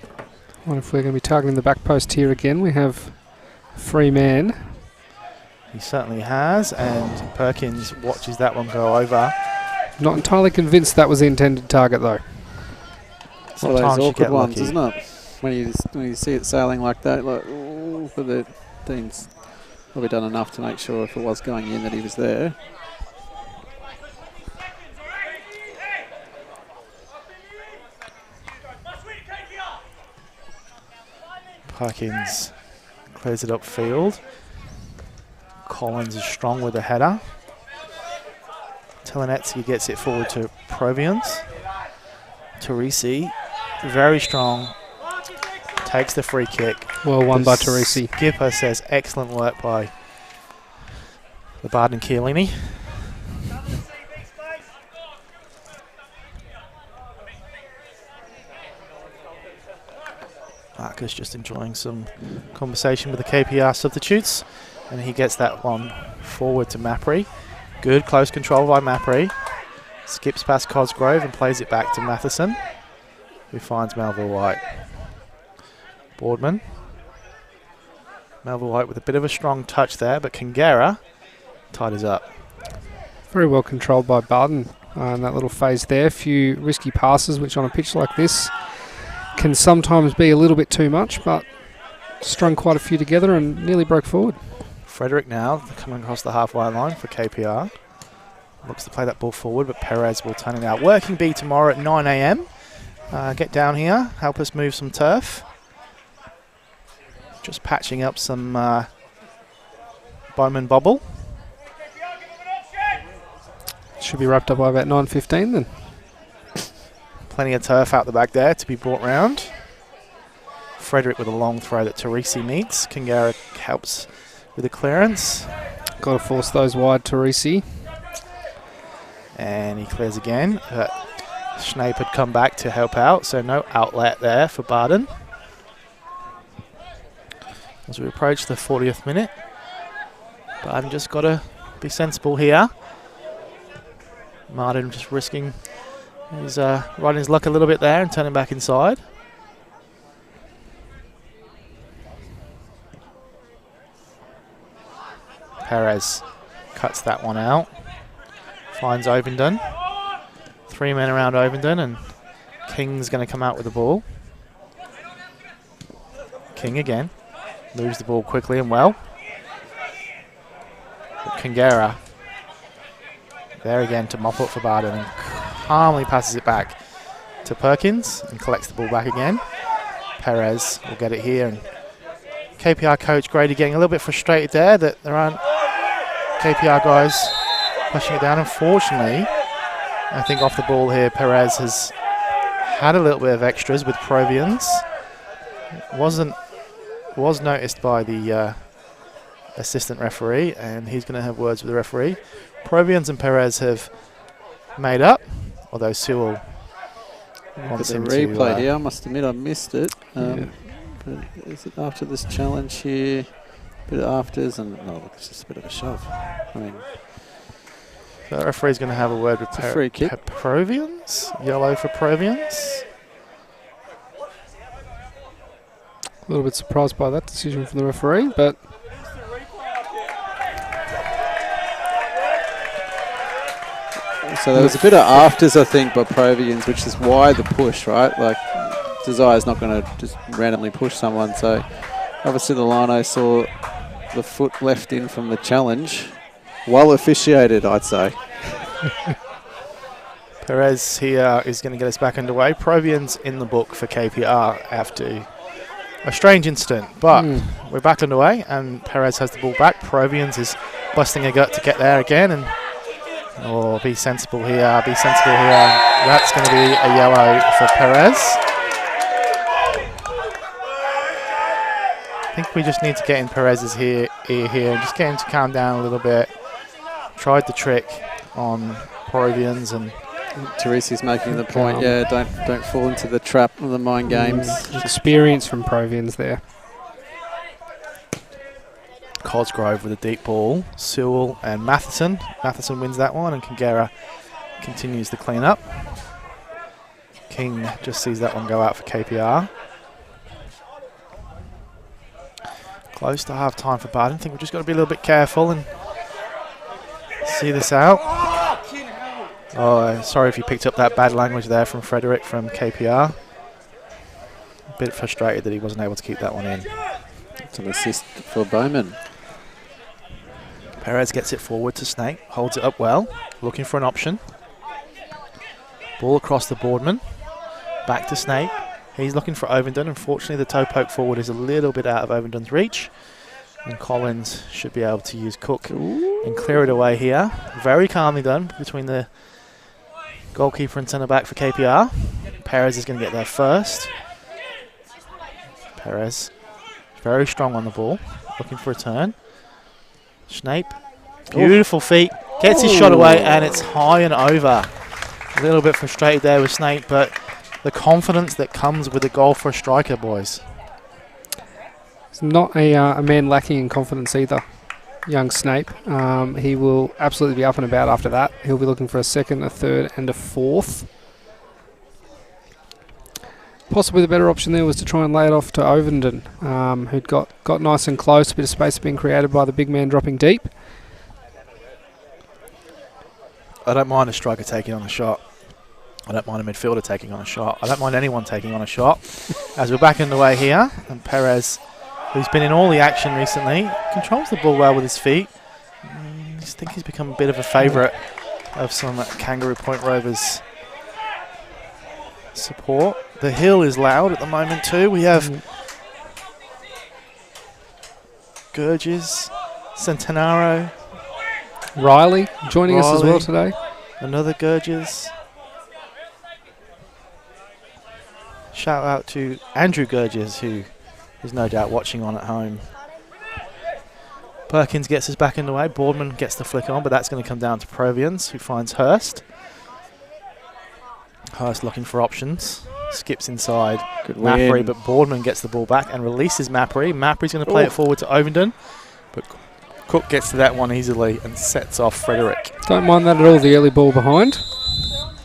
I wonder if we're going to be targeting the back post here again. We have a free man. He certainly has, and Perkins watches that one go over. Not entirely convinced that was the intended target, though. One of those awkward ones, lucky, isn't it? When you see it sailing like that, like, ooh, but the team's probably done enough to make sure if it was going in that he was there. Perkins clears it upfield. Collins is strong with a header. Telenetsky gets it forward to Provians. Teresi, very strong, takes the free kick. Well won by Teresi. Skipper says excellent work by the Bardon Chiellini. Marcus just enjoying some conversation with the KPR substitutes, and he gets that one forward to Mapri. Good close control by Mapri. Skips past Cosgrove and plays it back to Matheson, who finds Melville White. Boardman. Melville White with a bit of a strong touch there, but Kangara tidies up. Very well controlled by Bardon in that little phase there. A few risky passes, which on a pitch like this can sometimes be a little bit too much, but strung quite a few together and nearly broke forward. Frederick now coming across the halfway line for KPR. Looks to play that ball forward, but Perez will turn it out. Working B tomorrow at 9 a.m. Get down here, help us move some turf. Just patching up some Bowman bubble. Should be wrapped up by about 9:15 then. Plenty of turf out the back there to be brought round. Frederick with a long throw that Teresi meets. Kangara helps with the clearance. Got to force those wide, Teresi. And he clears again. But Schnape had come back to help out, so no outlet there for Bardon. As we approach the 40th minute, Bardon just got to be sensible here. Martin just risking his riding his luck a little bit there and turning back inside. Perez cuts that one out. Finds Ovenden. 3 men around Ovenden, and King's going to come out with the ball. King again. Moves the ball quickly and well. Kangara there again to mop up for Bardon and calmly passes it back to Perkins and collects the ball back again. Perez will get it here, and KPR coach Grady getting a little bit frustrated there that there aren't KPR guys pushing it down. Unfortunately, I think off the ball here Perez has had a little bit of extras with Provians. Was noticed by the assistant referee, and he's going to have words with the referee. Provians and Perez have made up, although Sewell wants him to... replay here, I must admit I missed it. But is it after this challenge here? A bit of afters, and no, look, it's just a bit of a shove. I mean... The referee's going to have a word with free kick. Provians. Yellow for Provians. A little bit surprised by that decision from the referee, but... So there was a bit of afters, I think, by Provians, which is why the push, right? Like, Desire's not going to just randomly push someone. So obviously the lino saw the foot left in from the challenge. Well officiated, I'd say. Perez here is going to get us back underway. Provians in the book for KPR after a strange incident, but we're back underway, and Perez has the ball back. Provians is busting a gut to get there again, and be sensible here, be sensible here. That's going to be a yellow for Perez. I think we just need to get in Perez's ear here and just get him to calm down a little bit. Tried the trick on Provians, and Teresi's making the point. Yeah, don't fall into the trap of the mind games. Experience from Provians there. Cosgrove with a deep ball. Sewell and Matheson. Matheson wins that one, and Kangara continues the clean up. King just sees that one go out for KPR. Close to half time for Bardon. I think we've just got to be a little bit careful and see this out. Oh, sorry if you picked up that bad language there from Frederick from KPR. A bit frustrated that he wasn't able to keep that one in. It's an assist for Bowman. Perez gets it forward to Snake, holds it up well, looking for an option. Ball across the boardman, back to Snake. He's looking for Ovenden. Unfortunately, the toe poke forward is a little bit out of Ovenden's reach, and Collins should be able to use Cook and clear it away here. Very calmly done between the goalkeeper and centre-back for KPR. Perez is going to get there first. Perez, very strong on the ball, looking for a turn. Snape, beautiful feet, gets his shot away, and it's high and over. A little bit frustrated there with Snape, but the confidence that comes with a goal for a striker, boys. It's not a man lacking in confidence either, young Snape. He will absolutely be up and about after that. He'll be looking for a second, a third, and a fourth. Possibly the better option there was to try and lay it off to Ovenden, who'd got nice and close. A bit of space being created by the big man dropping deep. I don't mind a striker taking on a shot. I don't mind a midfielder taking on a shot. I don't mind anyone taking on a shot. As we're back in the way here, and Perez, who's been in all the action recently, controls the ball well with his feet. I think he's become a bit of a favourite of some Kangaroo Point Rovers support. The hill is loud at the moment too. We have Gurges, Centenaro, Riley joining us as well today. Another Gurges. Shout out to Andrew Gurges, who is no doubt watching on at home. Perkins gets us back in the way. Boardman gets the flick on, but that's going to come down to Provians, who finds Hurst. Hurst looking for options. Skips inside Mappery, but Boardman gets the ball back and releases Mappery. Mappery's going to play it forward to Ovenden, but Cook gets to that one easily and sets off Frederick. Don't mind that at all, the early ball behind.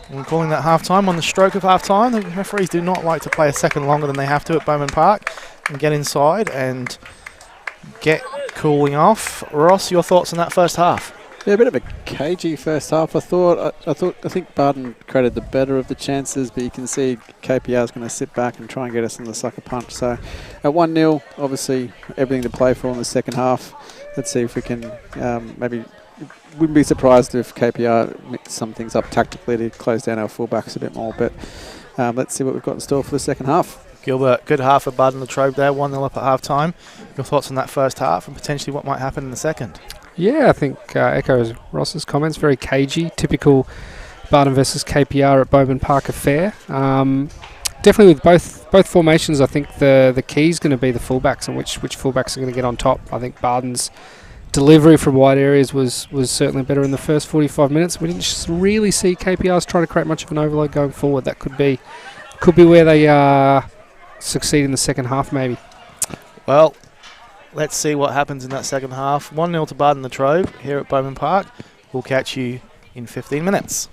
And calling that half-time. On the stroke of half-time, the referees do not like to play a second longer than they have to at Bowman Park and get inside and get cooling off. Ross, your thoughts on that first half? Yeah, a bit of a cagey first half. I think Bardon created the better of the chances, but you can see KPR is going to sit back and try and get us in the sucker punch. So at 1-0, obviously everything to play for in the second half. Let's see if we can maybe. Wouldn't be surprised if KPR mix some things up tactically to close down our fullbacks a bit more. But let's see what we've got in store for the second half. Gilbert, good half of Bardon Latrobe there, 1-0 up at half-time. Your thoughts on that first half and potentially what might happen in the second? Yeah, I think echoes Ross's comments. Very cagey, typical Bardon versus KPR at Bowman Park affair. Definitely with both formations, I think the key is going to be the fullbacks and which fullbacks are going to get on top. I think Bardon's delivery from wide areas was certainly better in the first 45 minutes. We didn't really see KPR's try to create much of an overload going forward. That could be where they succeed in the second half, maybe. Well, let's see what happens in that second half. 1-0 to Bardon Latrobe here at Bowman Park. We'll catch you in 15 minutes.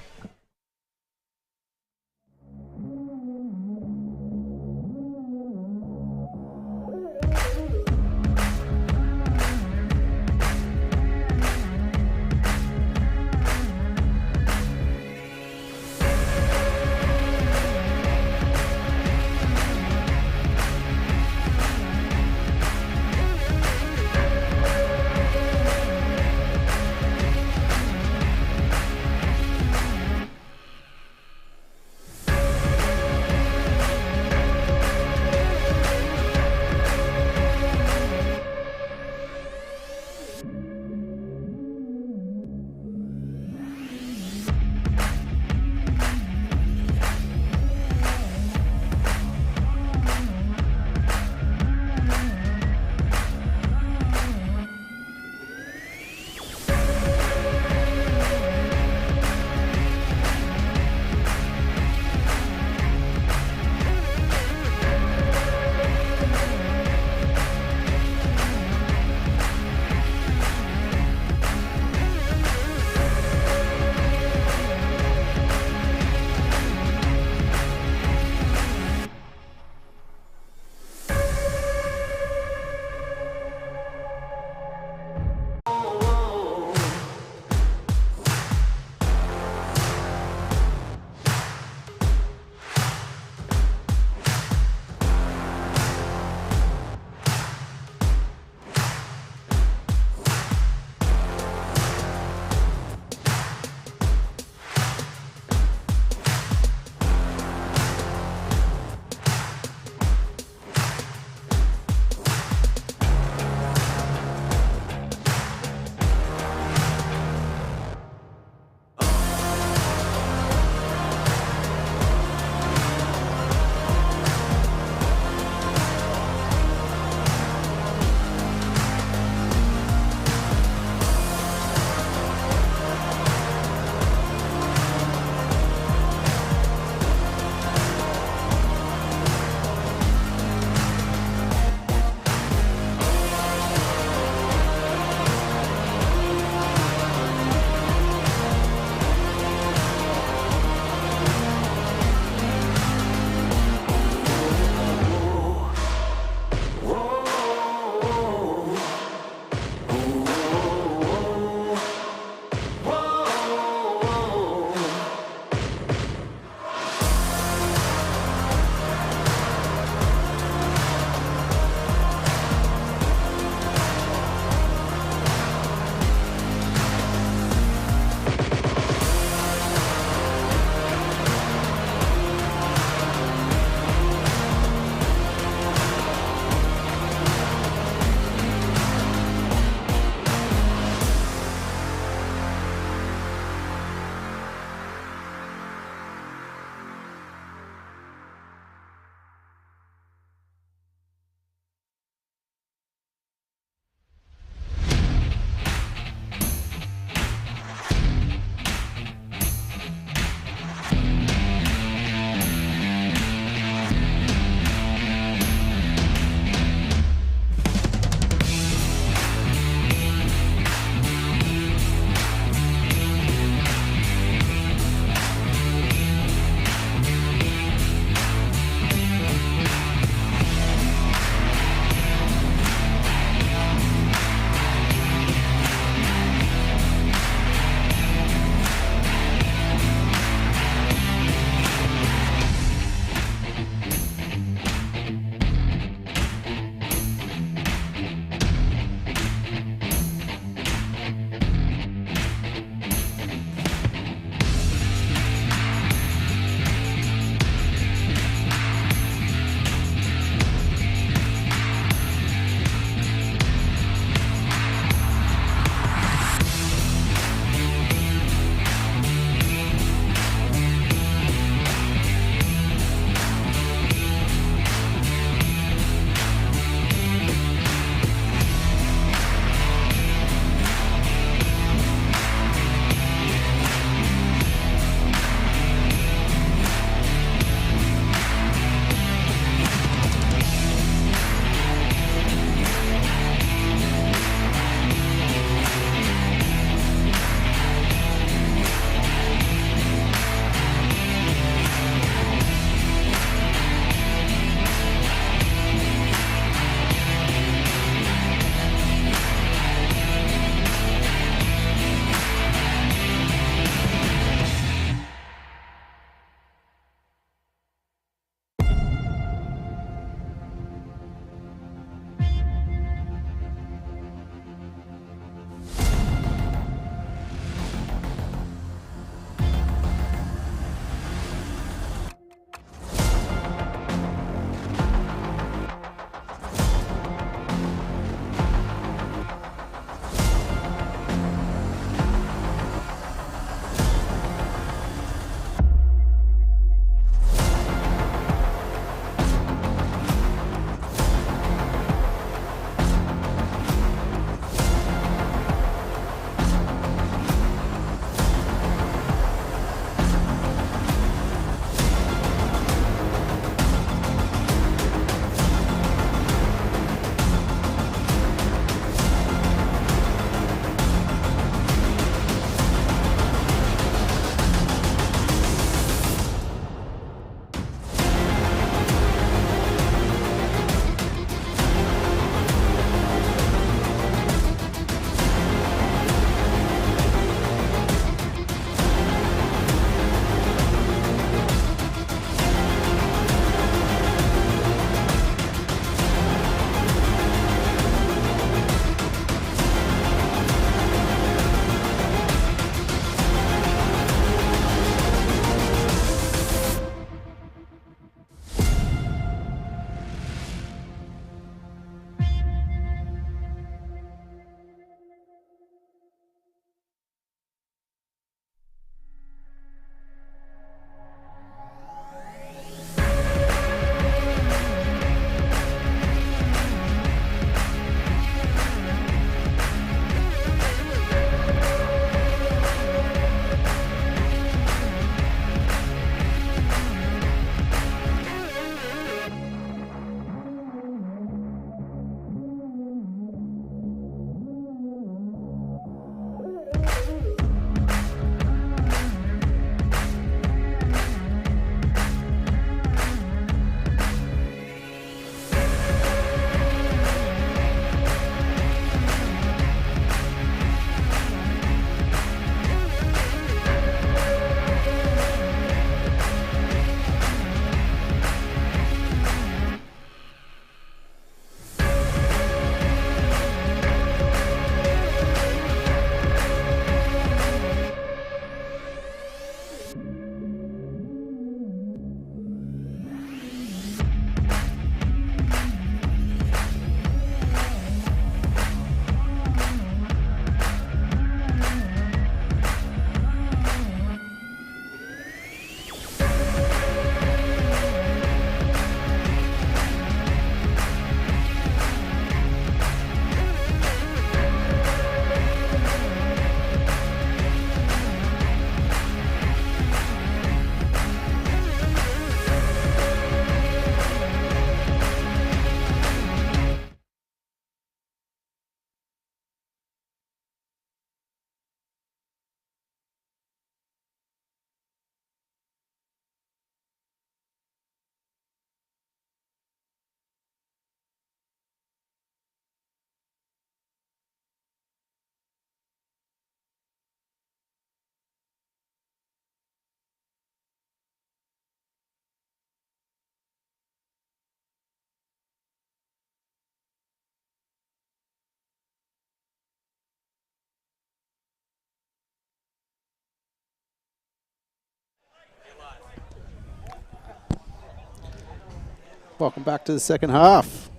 Welcome back to the second half.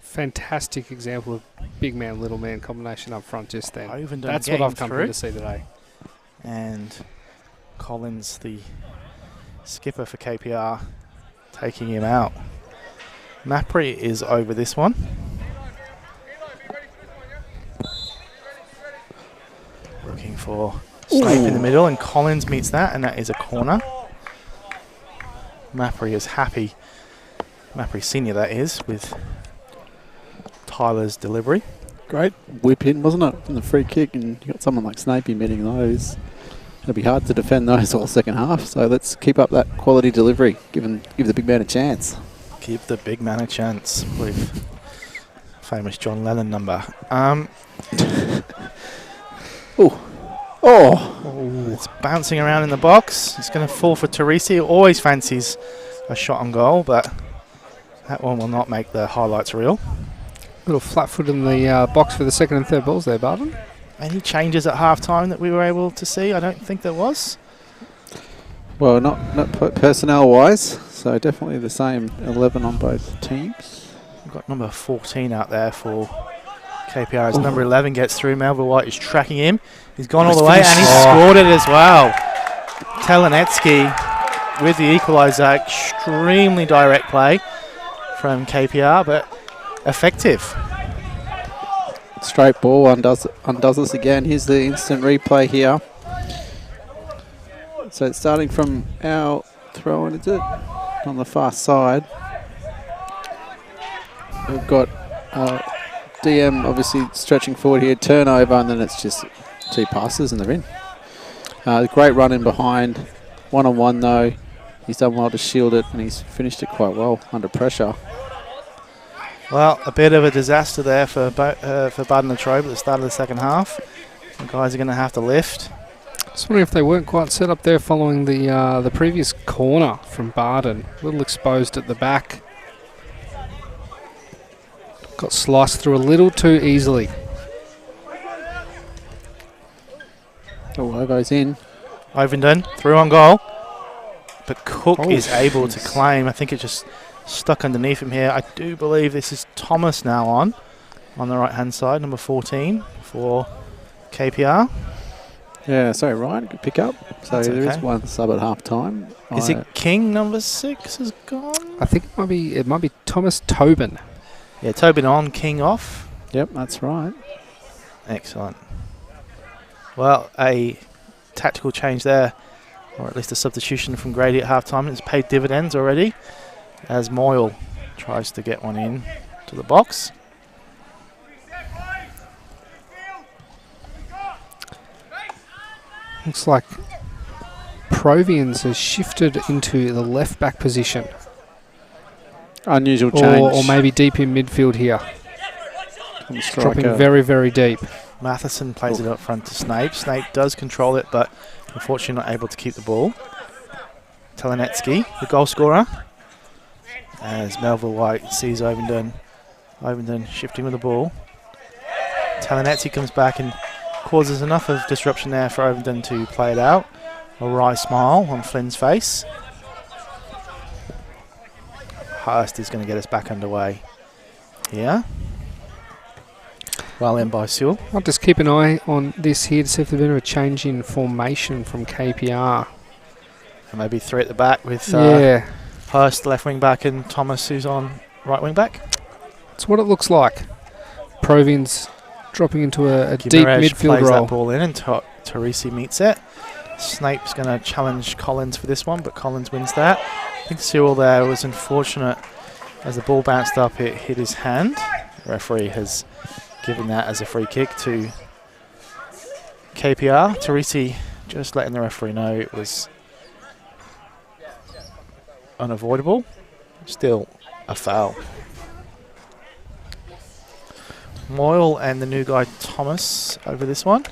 Fantastic example of big man, little man combination up front just then. Ovenden That's what getting I've come through. to see today. And Collins, the skipper for KPR, taking him out. Mapri is over this one. Looking for Snape in the middle, and Collins meets that, and that is a corner. Mapri is happy. Mapri Senior, that is, with Tyler's delivery. Great whip in, wasn't it? From the free kick, and you got someone like Snapey meeting those. It'll be hard to defend those all second half, so let's keep up that quality delivery. Give the big man a chance. Give the big man a chance with famous John Lennon number. It's bouncing around in the box. It's going to fall for Teresi. Always fancies a shot on goal, but that one will not make the highlights reel. Little flat foot in the box for the second and third balls there, Bardon. Any changes at half-time that we were able to see? I don't think there was. Well, not personnel-wise, so definitely the same 11 on both teams. We've got number 14 out there for KPR. As number 11 gets through, Melville White is tracking him. He's gone all the way, and he's scored it as well. Telenetsky with the equaliser. Extremely direct play from KPR, but effective. Straight ball undoes us again. Here's the instant replay here. So it's starting from our throw-in, is it? On the far side. We've got DM obviously stretching forward here, turnover, and then it's just two passes and they're in. Great run in behind. One-on-one though. He's done well to shield it, and he's finished it quite well under pressure. Well, a bit of a disaster there for Bardon Latrobe at the start of the second half. The guys are going to have to lift. Just wondering if they weren't quite set up there following the previous corner from Bardon. A little exposed at the back. Got sliced through a little too easily. Logo's in. Ovenden through on goal. But Cook is able to claim. I think it just stuck underneath him here. I do believe this is Thomas now on the right-hand side, number 14 for KPR. Yeah, sorry, Ryan, good pick up. So That's there is okay. one sub at half time. Is it King, number 6, has gone? I think it might be Thomas Tobin. Yeah, Tobin on, King off. Yep, that's right. Excellent. Well, a tactical change there, or at least a substitution from Grady at half-time. It's paid dividends already, as Moyle tries to get one in to the box. Looks like Provians has shifted into the left back position. Unusual change. Or maybe deep in midfield here. Dropping very, very deep. Matheson plays it up front to Snape. Snape does control it, but unfortunately not able to keep the ball. Telenetsky, the goal scorer, as Melville White sees Ovenden. Ovenden shifting with the ball. Telenetsky comes back and causes enough of disruption there for Ovenden to play it out. A wry smile on Flynn's face. Hurst is going to get us back underway here. Well in by Sewell. I'll just keep an eye on this here to see if there's been a change in formation from KPR. And maybe three at the back with Hurst left wing back and Thomas who's on right wing back. That's what it looks like. Provians dropping into a deep Gimeraj midfield plays role. that ball in and Teresi meets it. Snape's going to challenge Collins for this one, but Collins wins that. I think Cyril there was unfortunate as the ball bounced up, it hit his hand. The referee has given that as a free kick to KPR. Teresi just letting the referee know it was unavoidable. Still a foul. Moyle and the new guy Thomas over this one.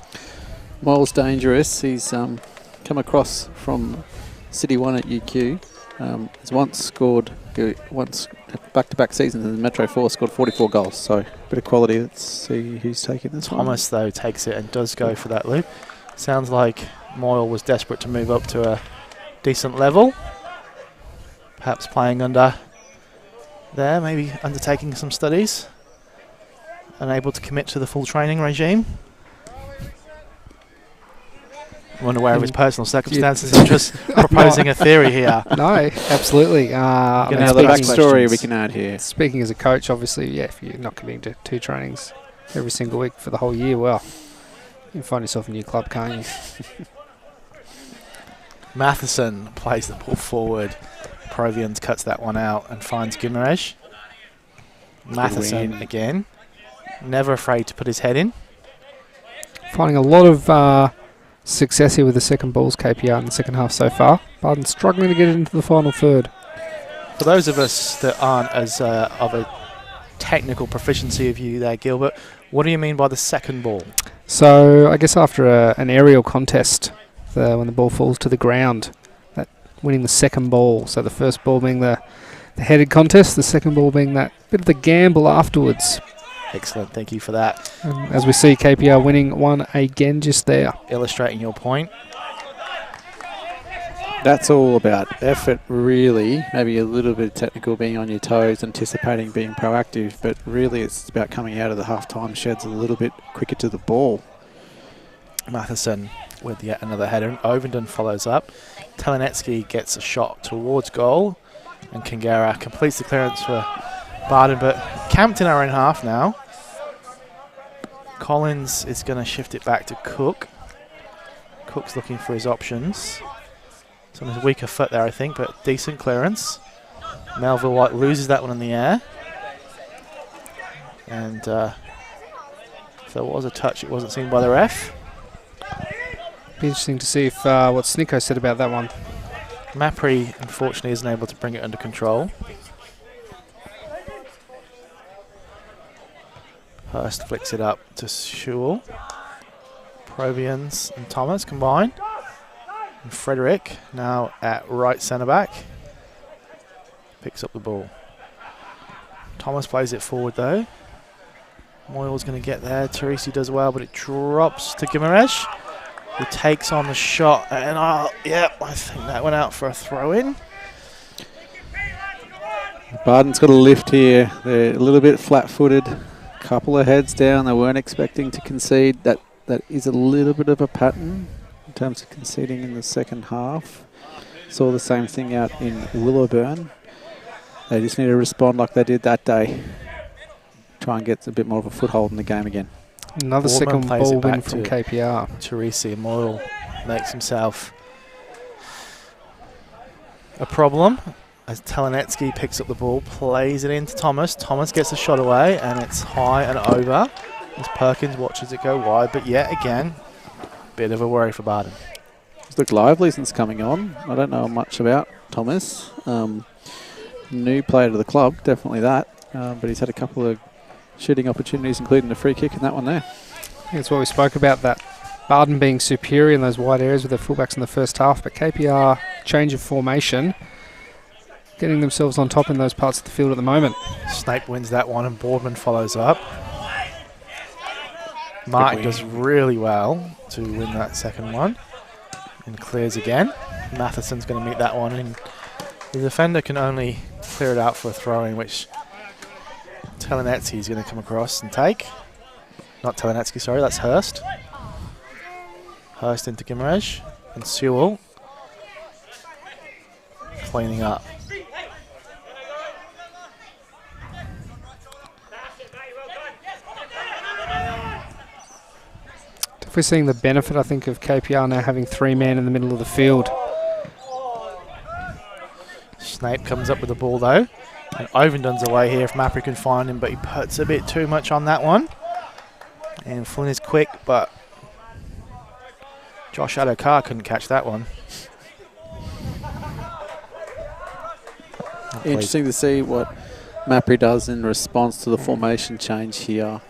Moyle's dangerous. He's come across from City 1 at UQ. He's once back-to-back seasons in the Metro 4 scored 44 goals. So a bit of quality. Let's see who's taking this one. Thomas though takes it and does go for that loop. Sounds like Moyle was desperate to move up to a decent level. Perhaps playing under there, maybe undertaking some studies. Unable to commit to the full training regime. I'm unaware of his personal circumstances. I'm just proposing a theory here. No, absolutely. Another backstory we can add here. Speaking as a coach, obviously, yeah, if you're not committing to 2 trainings every single week for the whole year, well, you can find yourself a new club, can't you? Matheson plays the ball forward. Provians cuts that one out and finds Guimarães. Matheson again. Never afraid to put his head in. Finding a lot of success here with the second balls, KPR, in the second half so far. Bardon struggling to get it into the final third. For those of us that aren't as of a technical proficiency of you there, Gilbert, what do you mean by the second ball? So I guess after an aerial contest, when the ball falls to the ground, that winning the second ball. So the first ball being the headed contest, the second ball being that bit of the gamble afterwards. Excellent, thank you for that. As we see, KPR winning one again just there. Illustrating your point. That's all about effort, really. Maybe a little bit of technical, being on your toes, anticipating, being proactive, but really it's about coming out of the half-time sheds a little bit quicker to the ball. Matheson with yet another header, and Ovenden follows up. Telenetsky gets a shot towards goal, and Kangaroo completes the clearance for Bardon, but camped in our own half now. Collins is going to shift it back to Cook. Cook's looking for his options. It's on his weaker foot there, I think, but decent clearance. Melville White loses that one in the air. And if there was a touch, it wasn't seen by the ref. Be interesting to see if what Snicko said about that one. Mapri, unfortunately, isn't able to bring it under control. Hurst flicks it up to Sewell. Provians and Thomas combine. And Frederick, now at right centre-back, picks up the ball. Thomas plays it forward, though. Moyle's going to get there. Teresi does well, but it drops to Guimarães, who takes on the shot. And, I think that went out for a throw-in. Bardon's got a lift here. They're a little bit flat-footed. Couple of heads down. They weren't expecting to concede. That is a little bit of a pattern in terms of conceding in the second half. Saw the same thing out in Willowburn. They just need to respond like they did that day. Try and get a bit more of a foothold in the game again. Another second ball win from KPR. Teresi Moyle makes himself a problem as Telenetsky picks up the ball, plays it into Thomas. Thomas gets a shot away, and it's high and over as Perkins watches it go wide. But yet again, bit of a worry for Bardon. He's looked lively since coming on. I don't know much about Thomas. New player to the club, definitely that. But he's had a couple of shooting opportunities, including the free kick and that one there. I think it's what we spoke about, that Bardon being superior in those wide areas with their fullbacks in the first half, but KPR change of formation, getting themselves on top in those parts of the field at the moment. Snape wins that one and Boardman follows up. Mark does really well to win that second one and clears again. Matheson's going to meet that one, and the defender can only clear it out for a throw-in, which Telenetsky is going to come across and take. Not Telenetsky, sorry, that's Hurst. Hurst into Guimarães and Sewell cleaning up. We're seeing the benefit, I think, of KPR now having 3 men in the middle of the field. Snape comes up with the ball, though. And Ovenden's away here if Mapri can find him, but he puts a bit too much on that one. And Flynn is quick, but Josh Adokar couldn't catch that one. Interesting to see what Mapri does in response to the formation change here.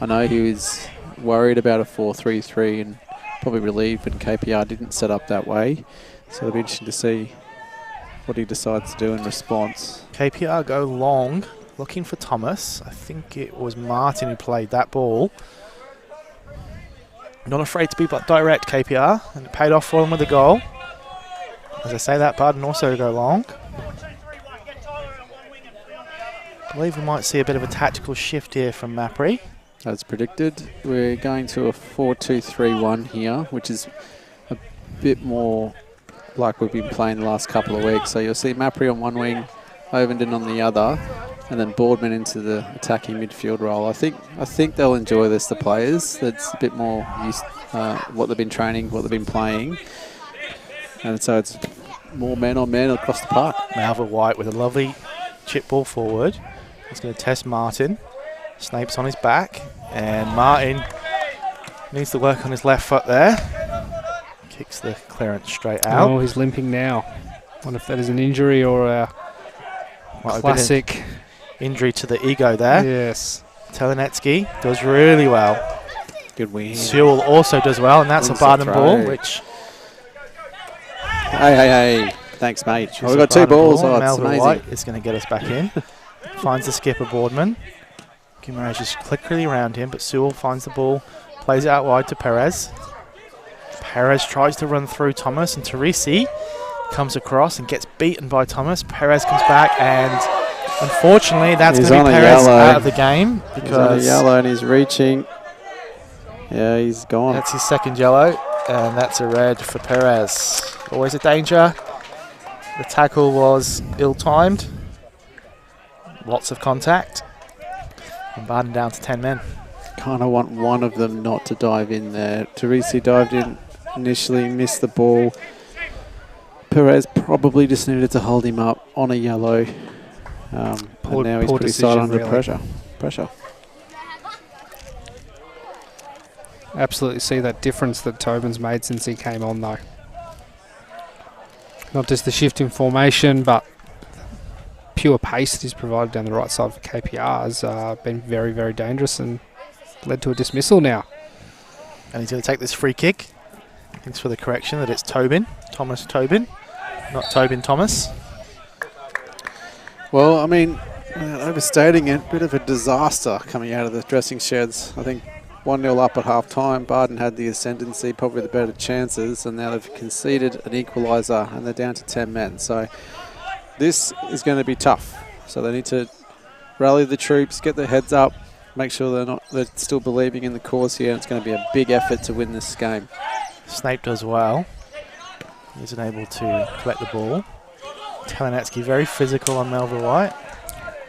I know he was worried about a 4-3-3 and probably relieved when KPR didn't set up that way. So it'll be interesting to see what he decides to do in response. KPR go long, looking for Thomas. I think it was Martin who played that ball. Not afraid to be direct, KPR, and it paid off for them with a goal. As I say that, Bardon also go long. believe we might see a bit of a tactical shift here from Mapri. As predicted, we're going to a 4-2-3-1 here, which is a bit more like we've been playing the last couple of weeks. So you'll see Mapri on one wing, Ovenden on the other, and then Boardman into the attacking midfield role. I think they'll enjoy this, the players. That's a bit more used what they've been training, what they've been playing. And so it's more man on man across the park. Malva White with a lovely chip ball forward. He's going to test Martin. Snape's on his back, and Martin needs to work on his left foot there. Kicks the clearance straight out. Oh, he's limping now. Wonder if that is an injury or a classic injury to the ego there. Yes. Telenetsky does really well. Good win. Sewell also does well, and that's a Bardon ball, which... Hey. Thanks, mate. Oh, we've got 2 balls. Oh, it's Melvin amazing. White is going to get us back in. Finds the skipper, Boardman. Guimaraes just quickly around him, but Sewell finds the ball, plays it out wide to Perez. Perez tries to run through Thomas, and Teresi comes across and gets beaten by Thomas. Perez comes back, and unfortunately that's going to be Perez out of the game. Because he's on a yellow and he's reaching. Yeah, he's gone. That's his second yellow, and that's a red for Perez. Always a danger. The tackle was ill-timed. Lots of contact. And Bardon down to 10 men. Kind of want one of them not to dive in there. Teresi dived in initially, missed the ball. Perez probably just needed to hold him up on a yellow. And now he's pretty side under pressure. Absolutely see that difference that Tobin's made since he came on, though. Not just the shift in formation, but pure pace that he's provided down the right side for KPR has been very, very dangerous and led to a dismissal now. And he's going to take this free kick. Thanks for the correction that it's Tobin. Thomas Tobin, not Tobin Thomas. Well, I mean, overstating it, bit of a disaster coming out of the dressing sheds. I think 1-0 up at half-time. Bardon had the ascendancy, probably the better chances, and now they've conceded an equaliser and they're down to 10 men. So this is going to be tough. So they need to rally the troops, get their heads up, make sure they're still believing in the cause here. It's going to be a big effort to win this game. Snape does well. He isn't able to collect the ball. Telenetsky very physical on Melville White.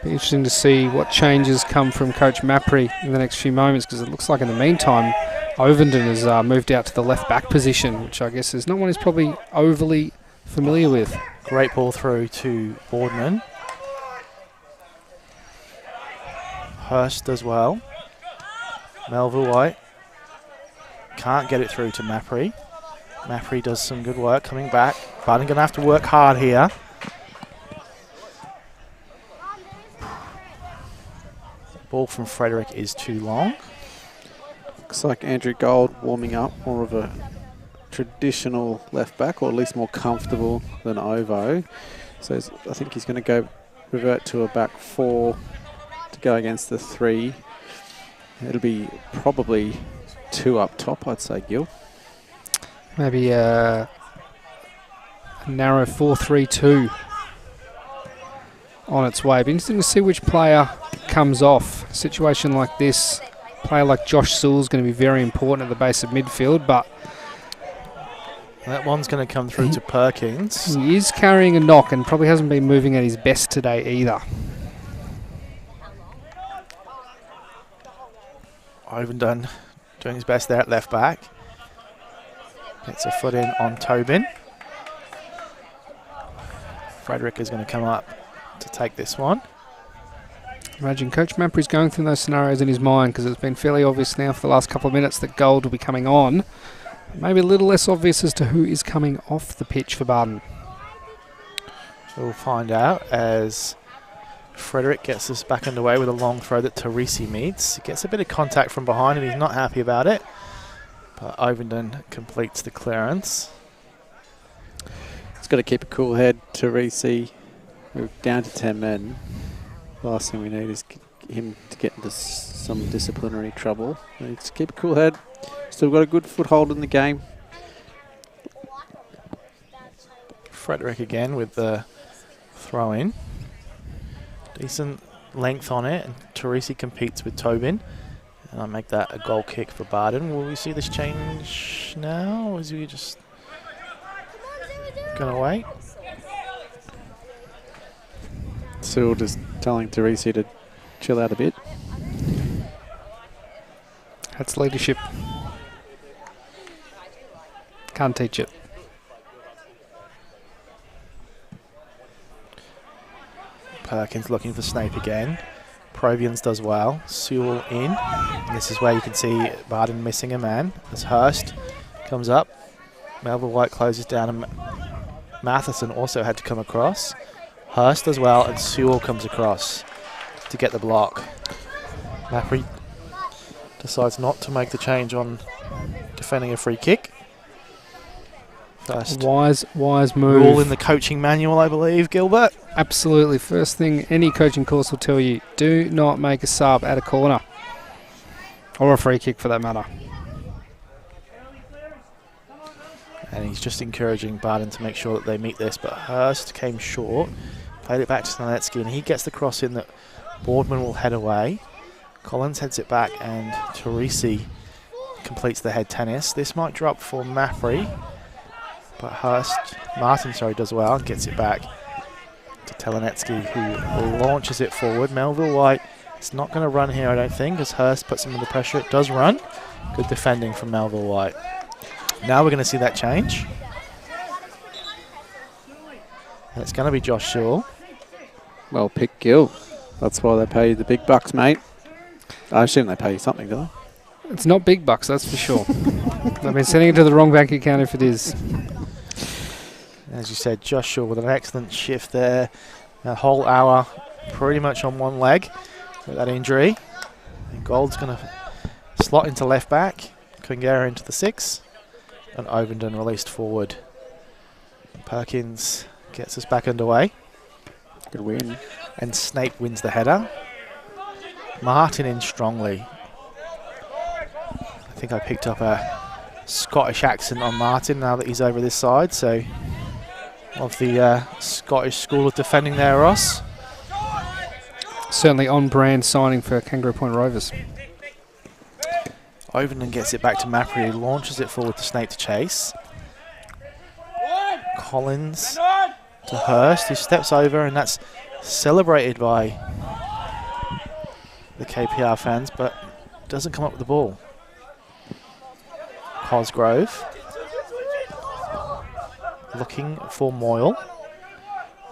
Be interesting to see what changes come from Coach Mapri in the next few moments, because it looks like in the meantime Ovenden has moved out to the left back position, which I guess is not one he's probably overly familiar with. Great ball through to Boardman. Hurst does well. Melville White can't get it through to Mapri. Mapri does some good work coming back. Bardon going to have to work hard here. Ball from Frederick is too long. Looks like Andrew Gold warming up, more of a traditional left back, or at least more comfortable than Ovo. So I think he's going to revert to a back 4 to go against the 3. It'll be probably 2 up top, I'd say, Gil. Maybe a narrow 4-3-2 on its way. Be interesting to see which player comes off. A situation like this, a player like Josh Sewell is going to be very important at the base of midfield, but that one's going to come through to Perkins. He is carrying a knock and probably hasn't been moving at his best today either. Ovenden doing his best there at left back. Gets a foot in on Tobin. Frederick is going to come up to take this one. Imagine Coach Mapri's going through those scenarios in his mind, because it's been fairly obvious now for the last couple of minutes that Gold will be coming on. Maybe a little less obvious as to who is coming off the pitch for Bardon. So we'll find out as Frederick gets us back underway with a long throw that Teresi meets. He gets a bit of contact from behind and he's not happy about it. But Ovenden completes the clearance. He's got to keep a cool head, Teresi. We're down to 10 men. Last thing we need is him to get into some disciplinary trouble. He needs to keep a cool head. Still got a good foothold in the game. Frederick again with the throw in. Decent length on it, and Teresi competes with Tobin. And I make that a goal kick for Bardon. Will we see this change now, or is he just going to wait? Still just telling Teresi to chill out a bit. That's leadership. Can't teach it. Perkins looking for Snape again. Provians does well. Sewell in. And this is where you can see Bardon missing a man as Hurst comes up. Melville White closes down, and Matheson also had to come across. Hurst as well, and Sewell comes across to get the block. Maffrey decides not to make the change on defending a free kick. First Wise move. rule in the coaching manual, I believe, Gilbert. Absolutely. First thing any coaching course will tell you, do not make a sub at a corner. Or a free kick for that matter. And he's just encouraging Bardon to make sure that they meet this, but Hurst came short. Played it back to Sneletsky, and he gets the cross in that Boardman will head away. Collins heads it back, and Teresi completes the head tennis. This might drop for Maffrey, but Martin does well and gets it back to Telenetsky, who launches it forward. Melville White is not going to run here, I don't think, as Hurst puts him under pressure. It does run. Good defending from Melville White. Now we're going to see that change. And it's going to be Josh Sewell. Well picked, Gil. That's why they pay you the big bucks, mate. I assume they pay you something, do they? It's not big bucks, that's for sure. They've been sending it to the wrong bank account if it is. As you said, Josh Sewell with an excellent shift there. A whole hour pretty much on one leg with that injury. And Gold's going to slot into left back. Kangaroo into the 6. And Ovenden released forward. Perkins gets us back underway. Good win. And Snape wins the header. Martin in strongly. I think I picked up a Scottish accent on Martin now that he's over this side. So, of the Scottish school of defending there, Ross. Certainly on brand signing for Kangaroo Point Rovers. Ovenden gets it back to Maffrey, who launches it forward to Snape to chase. Collins to Hurst, who steps over, and that's celebrated by the KPR fans, but doesn't come up with the ball. Cosgrove looking for Moyle.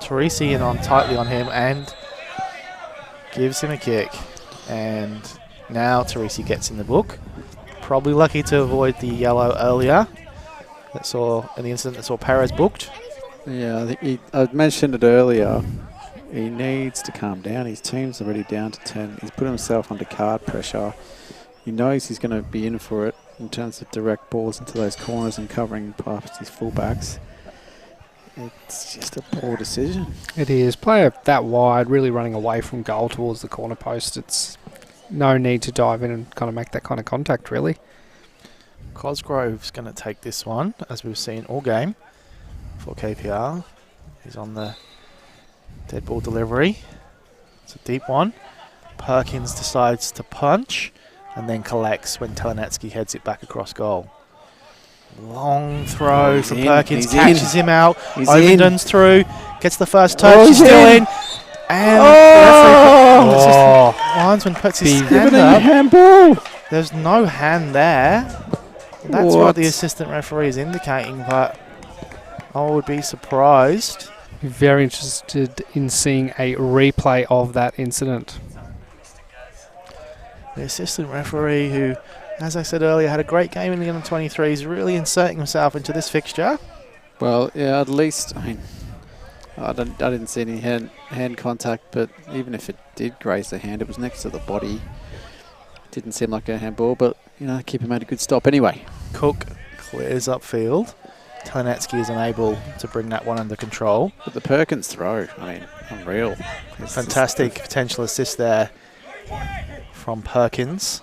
Teresi in on tightly on him and gives him a kick. And now Teresi gets in the book. Probably lucky to avoid the yellow earlier. In the incident that saw Perez booked. Yeah, I think I mentioned it earlier. He needs to calm down. His team's already down to 10. He's put himself under card pressure. He knows he's going to be in for it in terms of direct balls into those corners and covering past his fullbacks. It's just a poor decision. It is. Player that wide, really running away from goal towards the corner post. It's no need to dive in and kind of make that kind of contact, really. Cosgrove's going to take this one, as we've seen all game for KPR. He's on the dead ball delivery. It's a deep one. Perkins decides to punch and then collects when Telenetsky heads it back across goal. Long throw from Perkins, catches him out. Ovenden's through, gets the first touch, he's still in. And the linesman puts his hand up. Handball. There's no hand there. That's what the assistant referee is indicating, but I would be surprised. Very interested in seeing a replay of that incident. The assistant referee, who, as I said earlier, had a great game in the under-23s, is really inserting himself into this fixture. Well, yeah, at least, I mean, I didn't see any hand contact, but even if it did graze the hand, it was next to the body. Didn't seem like a handball, but, you know, keeper made a good stop anyway. Cook clears upfield. Telenetsky is unable to bring that one under control. But the Perkins throw, I mean, unreal. Fantastic potential assist there from Perkins.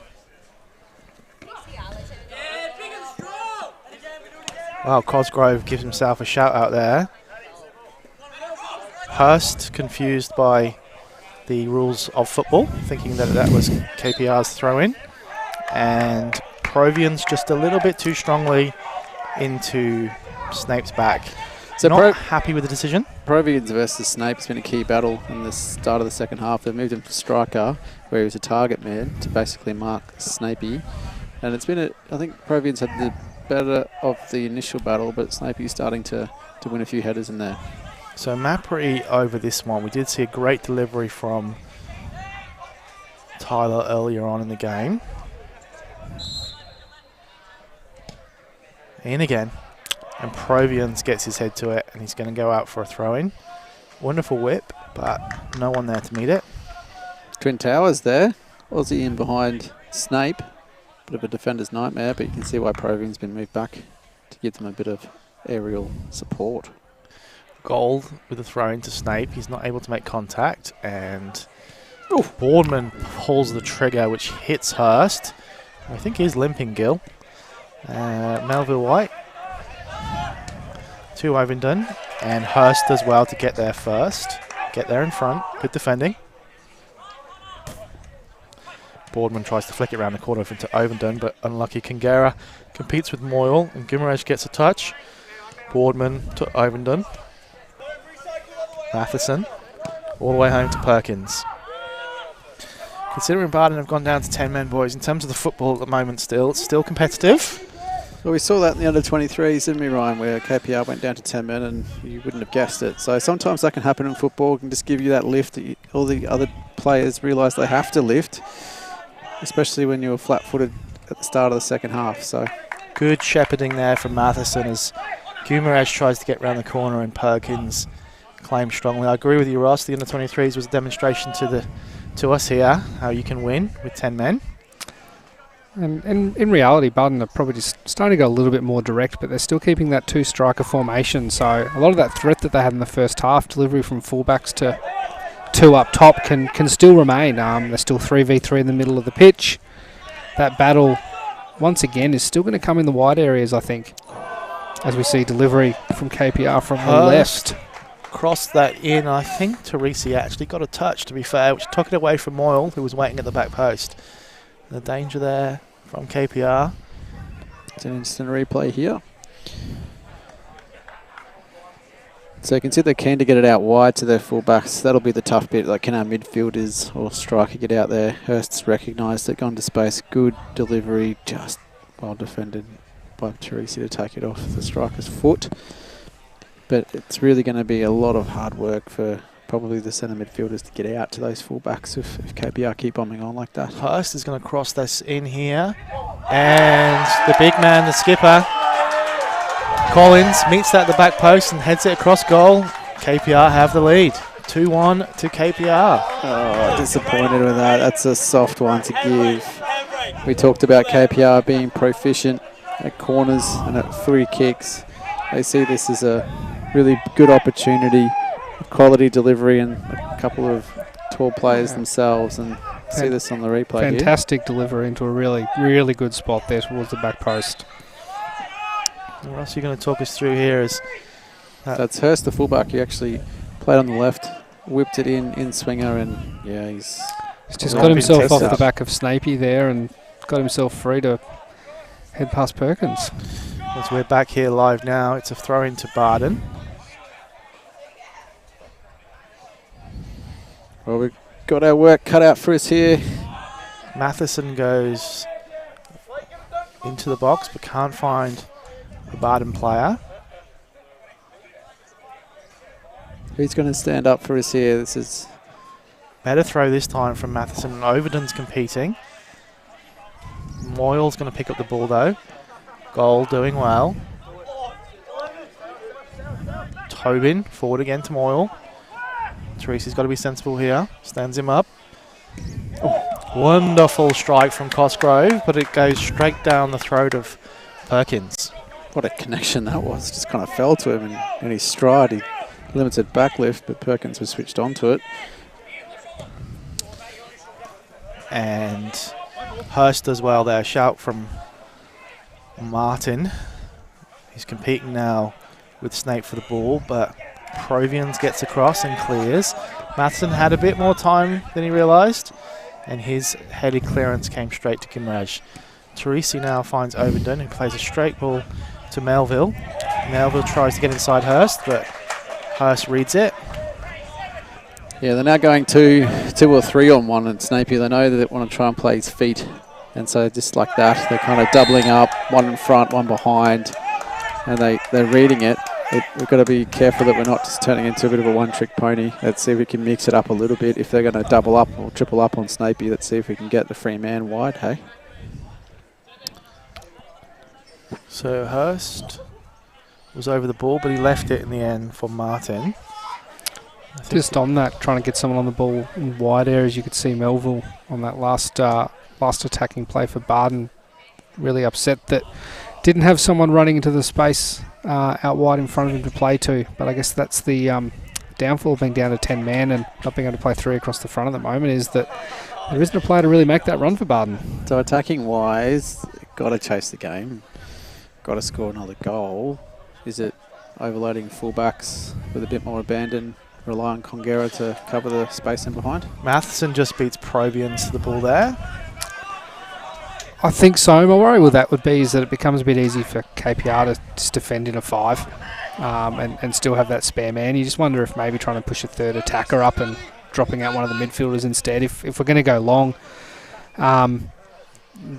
Wow, Cosgrove gives himself a shout out there. Hurst confused by the rules of football, thinking that that was KPR's throw-in. And Provian's just a little bit too strongly into Snape's back. So not happy with the decision. Provians versus Snape has been a key battle in the start of the second half. They moved him to striker, where he was a target man, to basically mark Snapey. And it's been I think Provians had the better of the initial battle, but Snapey's starting to win a few headers in there. So Mappery over this one. We did see a great delivery from Tyler earlier on in the game. In again. And Provians gets his head to it, and he's going to go out for a throw-in. Wonderful whip, but no one there to meet it. Twin Towers there. Aussie in behind Snape. Bit of a defender's nightmare, but you can see why Provian's been moved back to give them a bit of aerial support. Gold with a throw-in to Snape. He's not able to make contact, and Boardman pulls the trigger, which hits Hurst. I think he's limping, Gill. Melville White to Ovingdon, and Hurst as well to get there first. Get there in front. Good defending. Boardman tries to flick it around the corner into Ovingdon, but unlucky. Kangara competes with Moyle, and Guimaraes gets a touch. Boardman to Ovingdon. Matheson all the way home to Perkins. Considering Bardon have gone down to 10 men, boys, in terms of the football at the moment it's still competitive. Well, we saw that in the under-23s, didn't we, Ryan, where KPR went down to 10 men and you wouldn't have guessed it. So sometimes that can happen in football. It can just give you that lift that all the other players realise they have to lift, especially when you were flat-footed at the start of the second half. So good shepherding there from Matheson as Guimaraes tries to get round the corner and Perkins claims strongly. I agree with you, Ross. The under-23s was a demonstration to us here how you can win with 10 men. And in reality, Bardon are probably just starting to go a little bit more direct, but they're still keeping that two-striker formation. So a lot of that threat that they had in the first half, delivery from fullbacks to two up top, can still remain. They're still 3v3 in the middle of the pitch. That battle, once again, is still going to come in the wide areas, I think, as we see delivery from KPR from the left. Crossed that in. I think Teresi actually got a touch, to be fair, which took it away from Moyle, who was waiting at the back post. The danger there from KPR. It's an instant replay here. So you can see they're keen to get it out wide to their fullbacks. That'll be the tough bit. Like, can our midfielders or striker get out there? Hurst's recognised it, gone to space. Good delivery, just well defended by Teresi to take it off the striker's foot. But it's really going to be a lot of hard work for probably the centre midfielders to get out to those fullbacks if KPR keep bombing on like that. Hurst is going to cross this in here. And the big man, the skipper, Collins, meets that at the back post and heads it across goal. KPR have the lead. 2-1 to KPR. Oh, disappointed with that. That's a soft one to give. We talked about KPR being proficient at corners and at free kicks. They see this as a really good opportunity, quality delivery, and a couple of tall players themselves, and see this on the replay. Fantastic delivery into a really, really good spot there towards the back post. What else are you going to talk us through here? That's Hurst, the fullback. He actually played on the left, whipped it in swinger, and yeah, he's just got himself off the back of Snapey there and got himself free to head past Perkins. As we're back here live now, it's a throw in to Bardon. Well, we've got our work cut out for us here. Matheson goes into the box but can't find the Bardon player. Who's going to stand up for us here? This is better throw this time from Matheson. Overdon's competing. Moyle's going to pick up the ball though. Goal doing well. Tobin forward again to Moyle. Teresi's got to be sensible here. Stands him up. Oh, wonderful strike from Cosgrove, but it goes straight down the throat of Perkins. What a connection that was. Just kind of fell to him in his stride. He limited backlift, but Perkins was switched onto it. And Hurst as well there. Shout from Martin. He's competing now with Snape for the ball, but Provians gets across and clears. Matheson had a bit more time than he realised, and his headed clearance came straight to Kimraj. Teresi now finds Overton, who plays a straight ball to Melville. Melville tries to get inside Hurst, but Hurst reads it. Yeah, they're now going 2 or 3 on 1 at Snape. They know that they want to try and play his feet. And so just like that, they're kind of doubling up, one in front, one behind. And they're reading it. We've got to be careful that we're not just turning into a bit of a one-trick pony. Let's see if we can mix it up a little bit. If they're going to double up or triple up on Snapey, let's see if we can get the free man wide, hey? So Hurst was over the ball, but he left it in the end for Martin. Just on that, trying to get someone on the ball in wide areas, you could see Melville on that last attacking play for Bardon really upset that didn't have someone running into the space out wide in front of him to play to. But I guess that's the downfall of being down to 10 man and not being able to play 3 across the front at the moment, is that there isn't a player to really make that run for Bardon. So attacking wise, got to chase the game, got to score another goal. Is it overloading fullbacks with a bit more abandon, rely on Kangaroo to cover the space in behind? Matheson just beats Provians to the ball there. I think so. My worry with that would be is that it becomes a bit easy for KPR to just defend in a 5 and still have that spare man. You just wonder if maybe trying to push a third attacker up and dropping out one of the midfielders instead. If we're going to go long,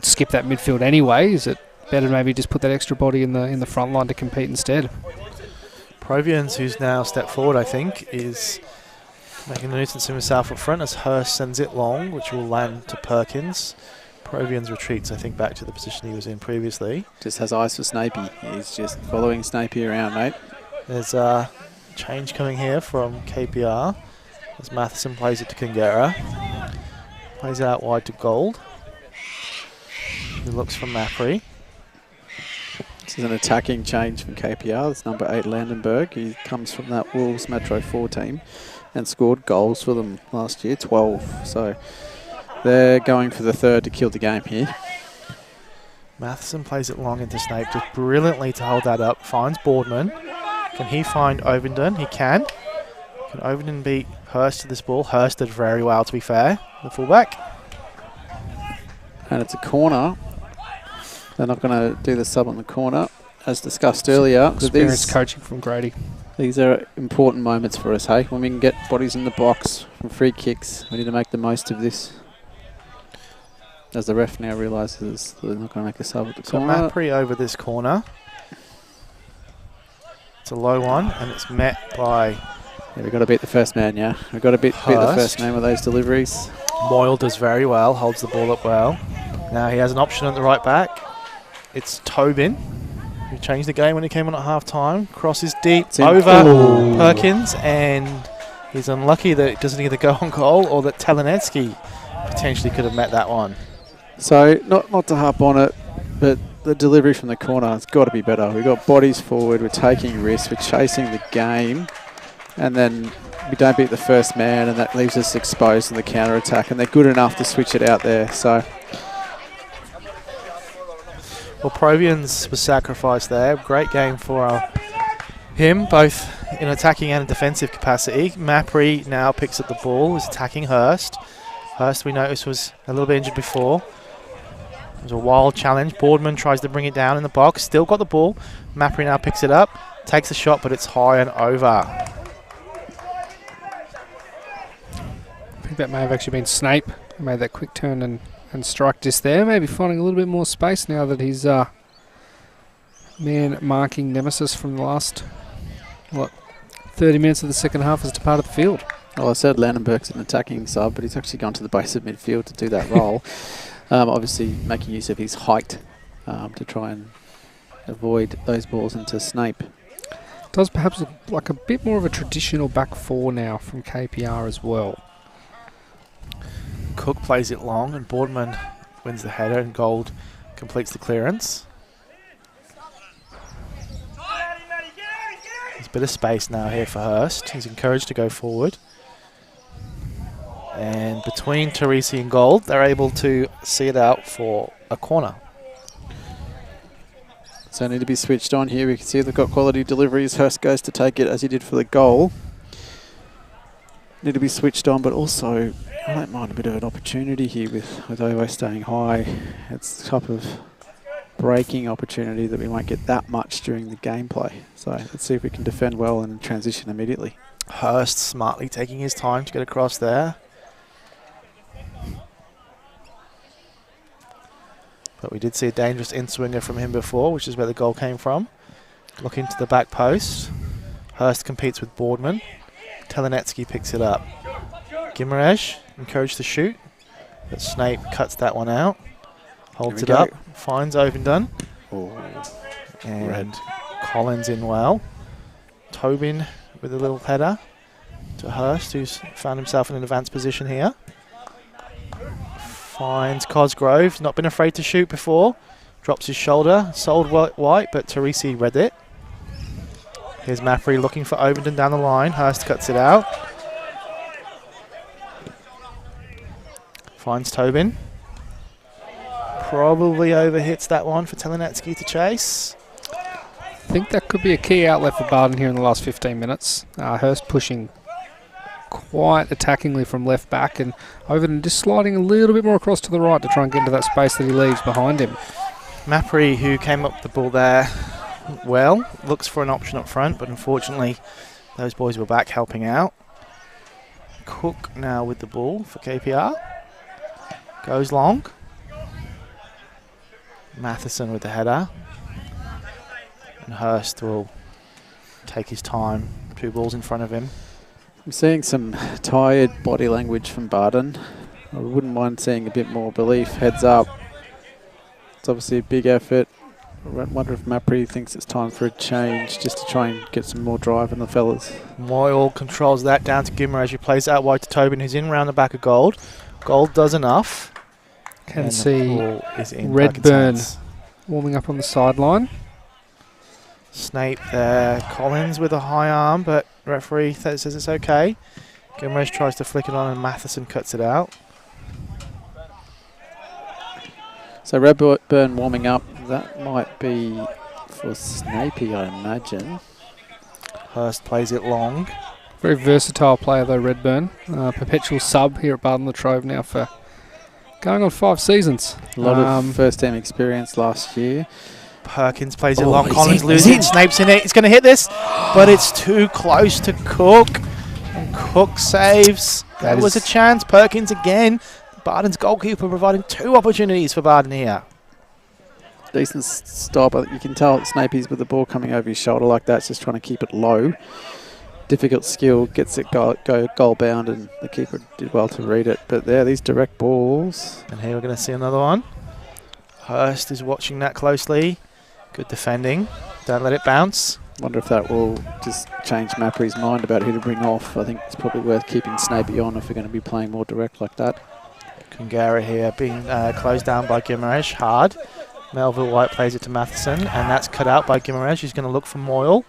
skip that midfield anyway, is it better to maybe just put that extra body in the front line to compete instead? Provians, who's now stepped forward, I think, is making a nuisance of himself up front as Hurst sends it long, which will land to Perkins. Provians retreats, I think, back to the position he was in previously. Just has eyes for Snapey. He's just following Snapey around, mate. There's a change coming here from KPR as Matheson plays it to Kangara. Plays it out wide to Gold. He looks for Mapri. This is an attacking change from KPR. It's number 8, Landenberg. He comes from that Wolves Metro 4 team and scored goals for them last year, 12. So they're going for the third to kill the game here. Matheson plays it long into Snape, just brilliantly to hold that up. Finds Boardman. Can he find Ovenden? He can. Can Ovenden beat Hurst to this ball? Hurst did very well, to be fair, the fullback. And it's a corner. They're not going to do the sub on the corner, as discussed earlier. Experienced coaching from Grady. These are important moments for us, hey? When we can get bodies in the box from free kicks, we need to make the most of this. As the ref now realises they're not going to make a sub at the corner. So Mapri over this corner. It's a low one, and it's met by... Yeah, we've got to beat the first man, yeah. We've got to beat the first man with those deliveries. Moyle does very well, holds the ball up well. Now he has an option at the right back. It's Tobin, who changed the game when he came on at half-time. Crosses deep over Perkins, and he's unlucky that it doesn't either go on goal or that Telenetsky potentially could have met that one. So, not to harp on it, but the delivery from the corner has got to be better. We've got bodies forward, we're taking risks, we're chasing the game, and then we don't beat the first man, and that leaves us exposed in the counter-attack, and they're good enough to switch it out there. So, well, Provians was sacrificed there. Great game for him, both in attacking and in defensive capacity. Mapri now picks up the ball, is attacking Hurst. Hurst, we noticed, was a little bit injured before. It was a wild challenge. Boardman tries to bring it down in the box. Still got the ball. Mapri now picks it up. Takes a shot, but it's high and over. I think that may have actually been Snape who made that quick turn and strike just there. Maybe finding a little bit more space now that he's man-marking nemesis from the last, 30 minutes of the second half has departed the field. Well, I said Landenberg's an attacking sub, but he's actually gone to the base of midfield to do that role. Obviously making use of his height to try and avoid those balls into Snape. Does perhaps look like a bit more of a traditional back 4 now from KPR as well. Cook plays it long, and Boardman wins the header, and Gold completes the clearance. There's a bit of space now here for Hurst. He's encouraged to go forward. And between Teresi and Gold, they're able to see it out for a corner. So need to be switched on here. We can see they've got quality deliveries. Hurst goes to take it as he did for the goal. need to be switched on, but also I don't mind a bit of an opportunity here with Ovo staying high. It's the type of breaking opportunity that we won't get that much during the gameplay. So let's see if we can defend well and transition immediately. Hurst smartly taking his time to get across there. But we did see a dangerous in-swinger from him before, which is where the goal came from. Looking to the back post. Hurst competes with Boardman. Telenetsky picks it up. Gimerej encouraged to shoot, but Snape cuts that one out. Holds it up, finds Ovendon. And red. Collins in well. Tobin with a little header to Hurst, who's found himself in an advanced position here. Finds Cosgrove, not been afraid to shoot before. Drops his shoulder, sold white, but Teresi read it. Here's Mappery looking for Ovenden down the line. Hurst cuts it out. Finds Tobin. Probably overhits that one for Telenetsky to chase. I think that could be a key outlet for Bardon here in the last 15 minutes. Hurst pushing quite attackingly from left back, and Ovenden just sliding a little bit more across to the right to try and get into that space that he leaves behind him. Mappery, who came up the ball there well, looks for an option up front, but unfortunately those boys were back helping out. Cook now with the ball for KPR. Goes long. Matheson with the header. And Hurst will take his time. 2 balls in front of him. I'm seeing some tired body language from Bardon. I wouldn't mind seeing a bit more belief, heads up. It's obviously a big effort. I wonder if Mappery thinks it's time for a change just to try and get some more drive in the fellas. Moyle controls that down to Gimerej, who plays out wide to Tobin, who's in round the back of Gold. Gold does enough. Can see in Redburn warming up on the sideline. Snape there. Collins with a high arm, but referee says it's okay. Gimerej tries to flick it on and Matheson cuts it out. So Redburn warming up. That might be for Snapey, I imagine. Hurst plays it long. Very versatile player though, Redburn. Perpetual sub here at Bardon Latrobe now for going on 5 seasons. A lot of first-team experience last year. Perkins plays it long. Collins loses it. Snape's in it. He's going to hit this, but it's too close to Cook. And Cook saves. That was a chance. Perkins again. Bardon's goalkeeper providing 2 opportunities for Bardon here. Decent stop. You can tell Snapey's with the ball coming over his shoulder like that. It's just trying to keep it low. Difficult skill. Gets it goal bound, and the keeper did well to read it. But there, these direct balls. And here we're going to see another one. Hurst is watching that closely. Good defending. Don't let it bounce. Wonder if that will just change Mappery's mind about who to bring off. I think it's probably worth keeping Snapey on if we're going to be playing more direct like that. Kangaroo here being closed down by Gimerej. Hard. Melville White plays it to Matheson, and that's cut out by Gimerej. He's going to look for Moyle.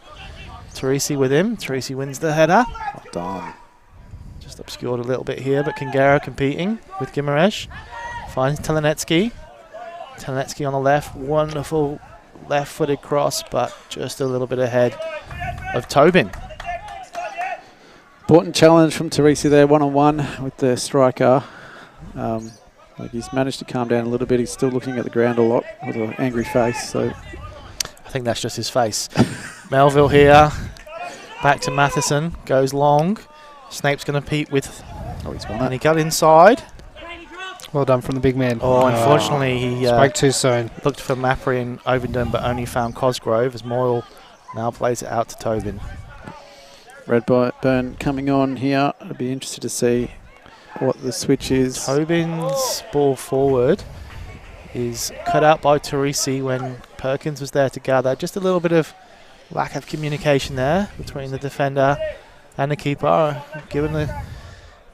Teresi with him. Teresi wins the header. Well done. Just obscured a little bit here, but Kangaroo competing with Gimerej. Finds Telenetsky. Telenetsky on the left. Wonderful left-footed cross, but just a little bit ahead of Tobin. Important challenge from Teresi there, one-on-one with the striker. Like he's managed to calm down a little bit. He's still looking at the ground a lot with an angry face. So I think that's just his face. Melville here. Back to Matheson. Goes long. Snape's going to compete with... he's won and he got inside. Well done from the big man. Oh, unfortunately he spoke too soon. Looked for Mappery and Ovenden, but only found Cosgrove as Moyle now plays it out to Tobin. Redburn coming on here. I'd be interested to see what the switch is. Tobin's ball forward is cut out by Teresi when Perkins was there to gather. Just a little bit of lack of communication there between the defender and the keeper. Given a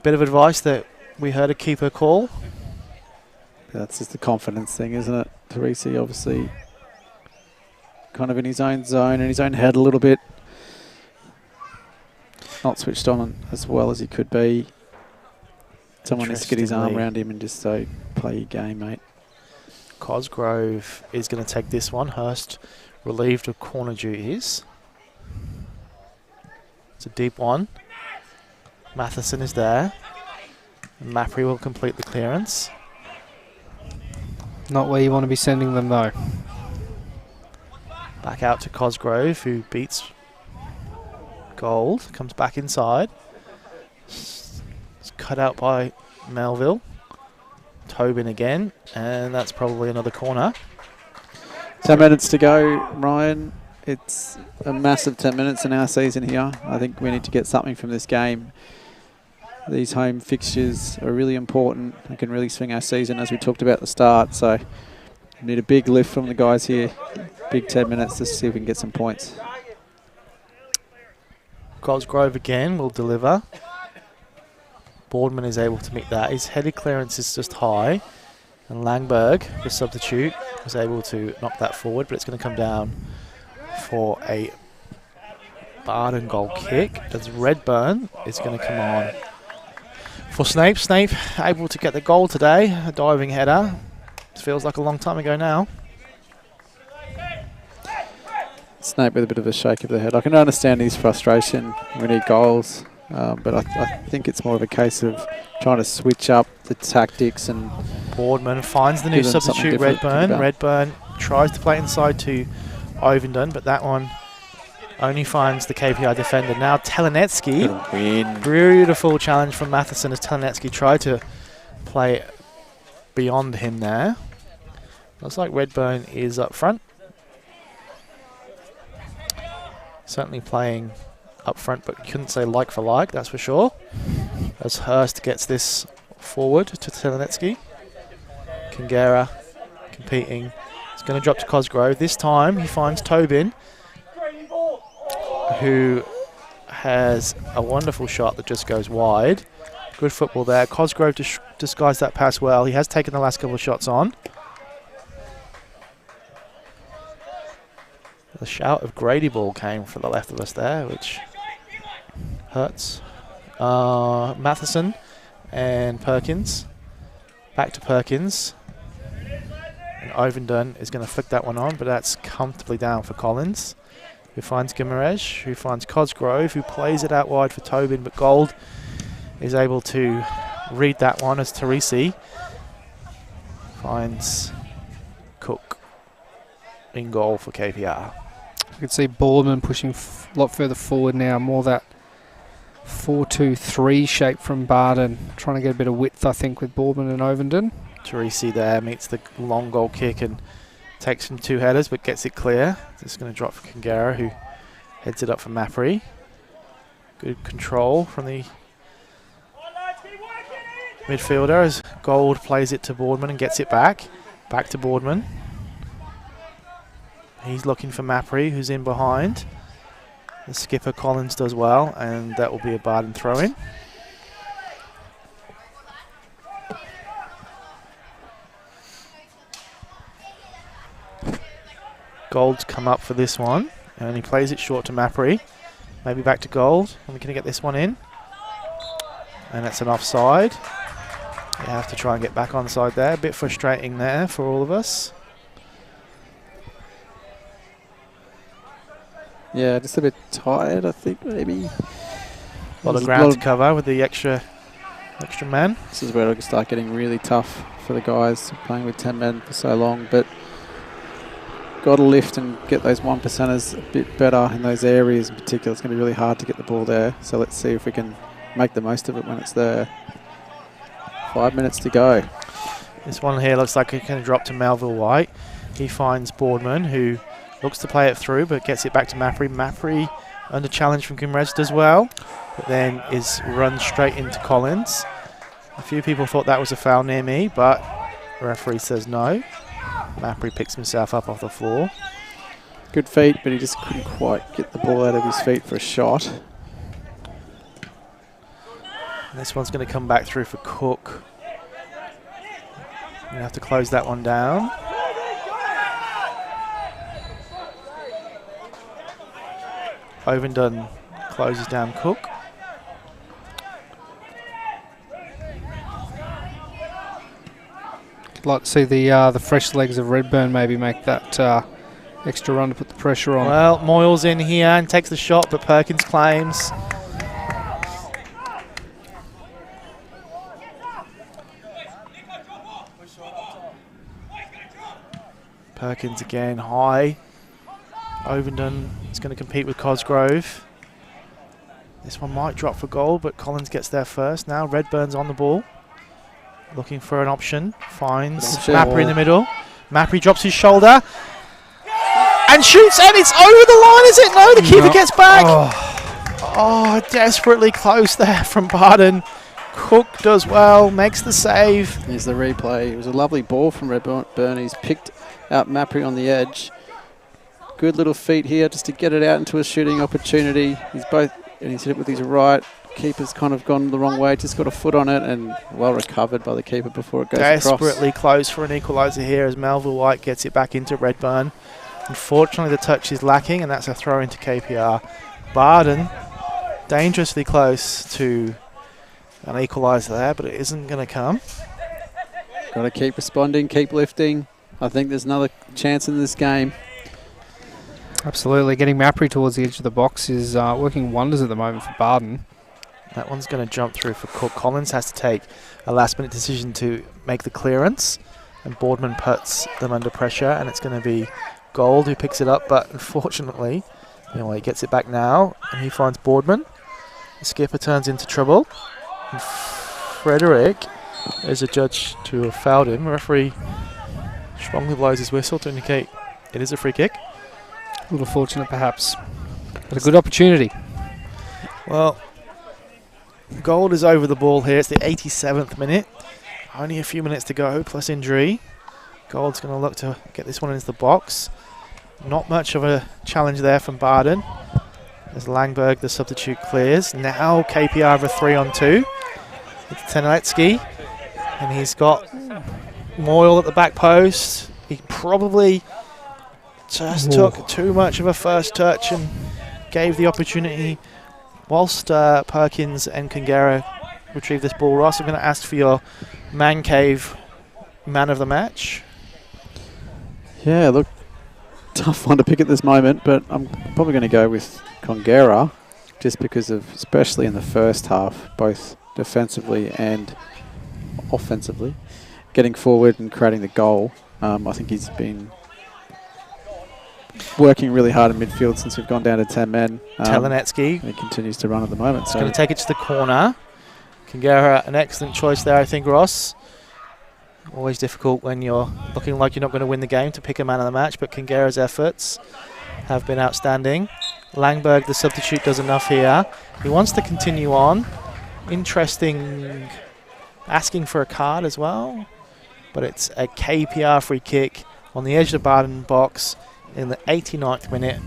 bit of advice that we heard a keeper call. That's just the confidence thing, isn't it? Teresi obviously kind of in his own zone, in his own head a little bit. Not switched on as well as he could be. Someone needs to get his arm around him and just say, play your game, mate. Cosgrove is going to take this one. Hurst relieved of corner duties. It's a deep one. Matheson is there. Mapry will complete the clearance. Not where you want to be sending them, though. Back out to Cosgrove, who beats Gold. Comes back inside. It's cut out by Melville. Tobin again, and that's probably another corner. 10 minutes to go, Ryan. It's a massive 10 minutes in our season here. I think we need to get something from this game. These home fixtures are really important. They can really swing our season, as we talked about at the start. So we need a big lift from the guys here. Big 10 minutes to see if we can get some points. Cosgrove again will deliver. Boardman is able to meet that. His headed clearance is just high. And Langberg, the substitute, was able to knock that forward, but it's going to come down for a Bardon goal kick as Redburn is going to come on for Snape. Snape able to get the goal today, a diving header. It feels like a long time ago now. Snape with a bit of a shake of the head. I can understand his frustration. We need goals, but I think it's more of a case of trying to switch up the tactics. And Boardman finds the new substitute, Redburn. Redburn tries to play inside to Ovenden, but that one only finds the KPI defender. Now Telenetsky. Beautiful challenge from Matheson as Telenetsky tried to play beyond him there. Looks like Redburn is up front. Certainly playing up front, but you couldn't say like for like, that's for sure. As Hurst gets this forward to Telenetsky. Kangara competing. He's going to drop to Cosgrove. This time he finds Tobin, who has a wonderful shot that just goes wide. Good football there. Cosgrove disguised that pass well. He has taken the last couple of shots on. The shout of Grady ball came from the left of us there, which hurts. Matheson and Perkins. Back to Perkins. And Ovenden is going to flick that one on, but that's comfortably down for Collins, who finds Gimarej, who finds Cosgrove, who plays it out wide for Tobin, but Gold is able to read that one as Teresi finds Cook in goal for KPR. You can see Boardman pushing a lot further forward now, more that 4-2-3 shape from Bardon, trying to get a bit of width, I think, with Boardman and Ovenden. Teresi there meets the long goal kick and takes him 2 headers, but gets it clear. Just going to drop for Kangara, who heads it up for Mapry. Good control from the midfielder as Gold plays it to Boardman and gets it back. Back to Boardman. He's looking for Mapry, who's in behind. The skipper Collins does well, and that will be a Bardon throw-in. Gold's come up for this one, and he plays it short to Mapry. Maybe back to Gold. And we're going to get this one in. And that's an offside. You have to try and get back onside there. A bit frustrating there for all of us. Yeah, just a bit tired, I think, maybe. A lot of ground to cover with the extra man. This is where it'll start getting really tough for the guys playing with 10 men for so long, but got to lift and get those 1%ers a bit better in those areas in particular. It's going to be really hard to get the ball there, so let's see if we can make the most of it when it's there. 5 minutes to go. This one here looks like it can drop to Melville White. He finds Boardman, who looks to play it through, but gets it back to Mapry. Mapry under challenge from Gimrez as well, but then is run straight into Collins. A few people thought that was a foul near me, but the referee says no. Mapry picks himself up off the floor. Good feet, but he just couldn't quite get the ball out of his feet for a shot. And this one's going to come back through for Cook. You have to close that one down. Ovenden closes down Cook. I'd like to see the fresh legs of Redburn maybe make that extra run to put the pressure on. Well, Moyle's in here and takes the shot, but Perkins claims. Perkins again, high. Ovenden is going to compete with Cosgrove. This one might drop for goal, but Collins gets there first. Now Redburn's on the ball. Looking for an option. Finds Mappery in the middle. Mappery drops his shoulder. And shoots, and it's over the line, is it? No, the keeper gets back. Oh, desperately close there from Bardon. Cook does well, makes the save. Here's the replay. It was a lovely ball from Redburn. He's picked out Mappery on the edge. Good little feet here just to get it out into a shooting opportunity. He's hit it with his right. Keeper's kind of gone the wrong way, just got a foot on it, and well recovered by the keeper before it goes across. Desperately close for an equaliser here as Melville White gets it back into Redburn. Unfortunately, the touch is lacking, and that's a throw into KPR. Bardon, dangerously close to an equaliser there, but it isn't going to come. Got to keep responding, keep lifting. I think there's another chance in this game. Absolutely. Getting Mappery towards the edge of the box is working wonders at the moment for Bardon. That one's going to jump through for Cook. Collins has to take a last-minute decision to make the clearance, and Boardman puts them under pressure, and it's going to be Gold who picks it up, but unfortunately, anyway, he gets it back now, and he finds Boardman. The skipper turns into trouble. And Frederick is adjudged to have fouled him. The referee strongly blows his whistle to indicate it is a free kick. A little fortunate, perhaps, but a good opportunity. Well, Gold is over the ball here. It's the 87th minute. Only a few minutes to go, plus injury. Gold's going to look to get this one into the box. Not much of a challenge there from Bardon, as Langberg, the substitute, clears. Now KPR have a 3-on-2. It's Teneletsky, and he's got Moyle at the back post. He probably just took too much of a first touch and gave the opportunity whilst Perkins and Kangaroo retrieve this ball. Ross, I'm going to ask for your man cave man of the match. Yeah, look, tough one to pick at this moment, but I'm probably going to go with Kangaroo, just because of, especially in the first half, both defensively and offensively, getting forward and creating the goal. I think he's been working really hard in midfield since we've gone down to 10 men. Telenetsky. He continues to run at the moment. He's going to take it to the corner. Kangaroo, an excellent choice there, I think, Ross. Always difficult when you're looking like you're not going to win the game to pick a man of the match, but Kangaroo's efforts have been outstanding. Langberg, the substitute, does enough here. He wants to continue on. Interesting, asking for a card as well, but it's a KPR free kick on the edge of the Bardon box in the 89th minute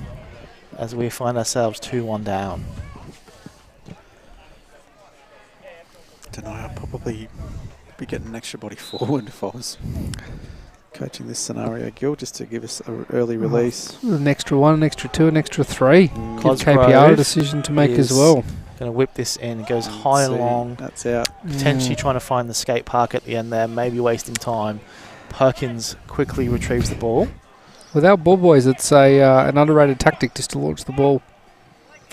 as we find ourselves 2-1 down. I don't know, I'll probably be getting an extra body forward if I was coaching this scenario, Gil, just to give us an early release. An extra one, an extra two, an extra three. Give Cosgrove KPR a decision to make as well. Going to whip this in. It goes high and long. That's out. Potentially trying to find the skate park at the end there, maybe wasting time. Perkins quickly retrieves the ball. Without ball boys, it's an underrated tactic just to launch the ball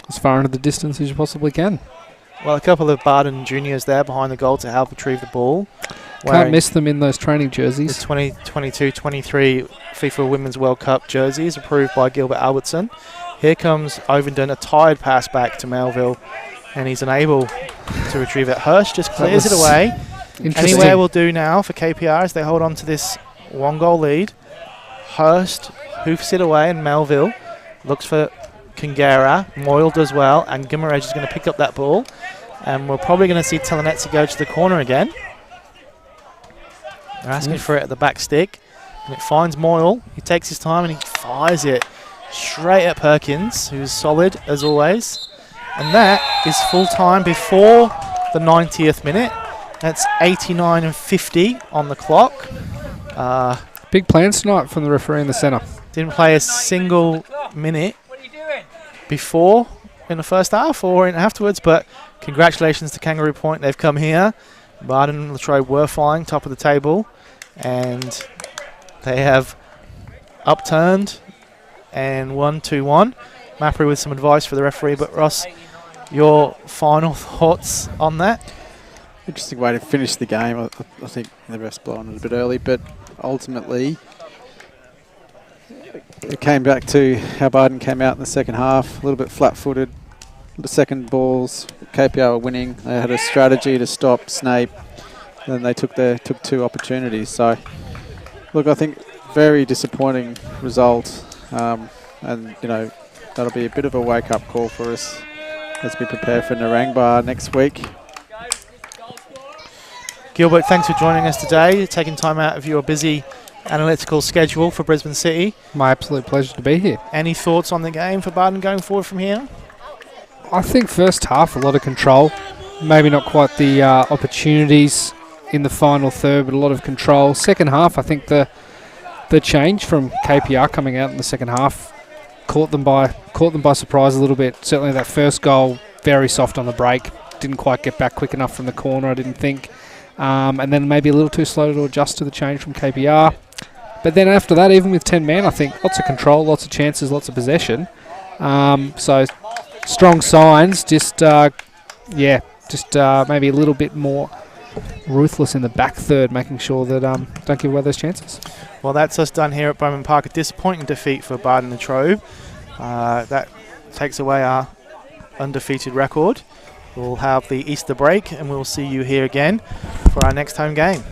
as far into the distance as you possibly can. Well, a couple of Bardon juniors there behind the goal to help retrieve the ball. Can't miss them in those training jerseys. The 2022-23 FIFA Women's World Cup jerseys approved by Gilbert Albertson. Here comes Ovenden, a tired pass back to Melville, and he's unable to retrieve it. Hirsch just clears it away. Anywhere will do now for KPR as they hold on to this one-goal lead. Hurst hoofs it away, and Melville looks for Kangaroo. Moyle does well, and Guimarães is going to pick up that ball. And we're probably going to see Telenetsi go to the corner again. They're asking for it at the back stick, and it finds Moyle. He takes his time and he fires it straight at Perkins, who's solid as always. And that is full time before the 90th minute. That's 89:50 on the clock. Big plans tonight from the referee in the centre. Didn't play a single minute before in the first half or in afterwards, but congratulations to Kangaroo Point. They've come here. Bardon Latrobe were flying top of the table, and they have upturned and won 2-1. Mappery with some advice for the referee, but Ross, your final thoughts on that? Interesting way to finish the game. I think the ref's blown it a bit early, but ultimately it came back to how Bardon came out in the second half, a little bit flat-footed. The second balls, KPR were winning. They had a strategy to stop Snape. Then they took 2 opportunities. So, look, I think very disappointing result, and that'll be a bit of a wake-up call for us as we prepare for Narangba next week. Gilbert, thanks for joining us today, taking time out of your busy analytical schedule for Brisbane City. My absolute pleasure to be here. Any thoughts on the game for Bardon going forward from here? I think first half, a lot of control. Maybe not quite the opportunities in the final third, but a lot of control. Second half, I think the change from KPR coming out in the second half caught them by surprise a little bit. Certainly that first goal, very soft on the break. Didn't quite get back quick enough from the corner, I didn't think. And then maybe a little too slow to adjust to the change from KPR. But then after that, even with 10 men, I think lots of control, lots of chances, lots of possession. So strong signs, just maybe a little bit more ruthless in the back third, making sure that don't give away those chances. Well, that's us done here at Bowman Park. A disappointing defeat for Bardon Latrobe. That takes away our undefeated record. We'll have the Easter break and we'll see you here again for our next home game.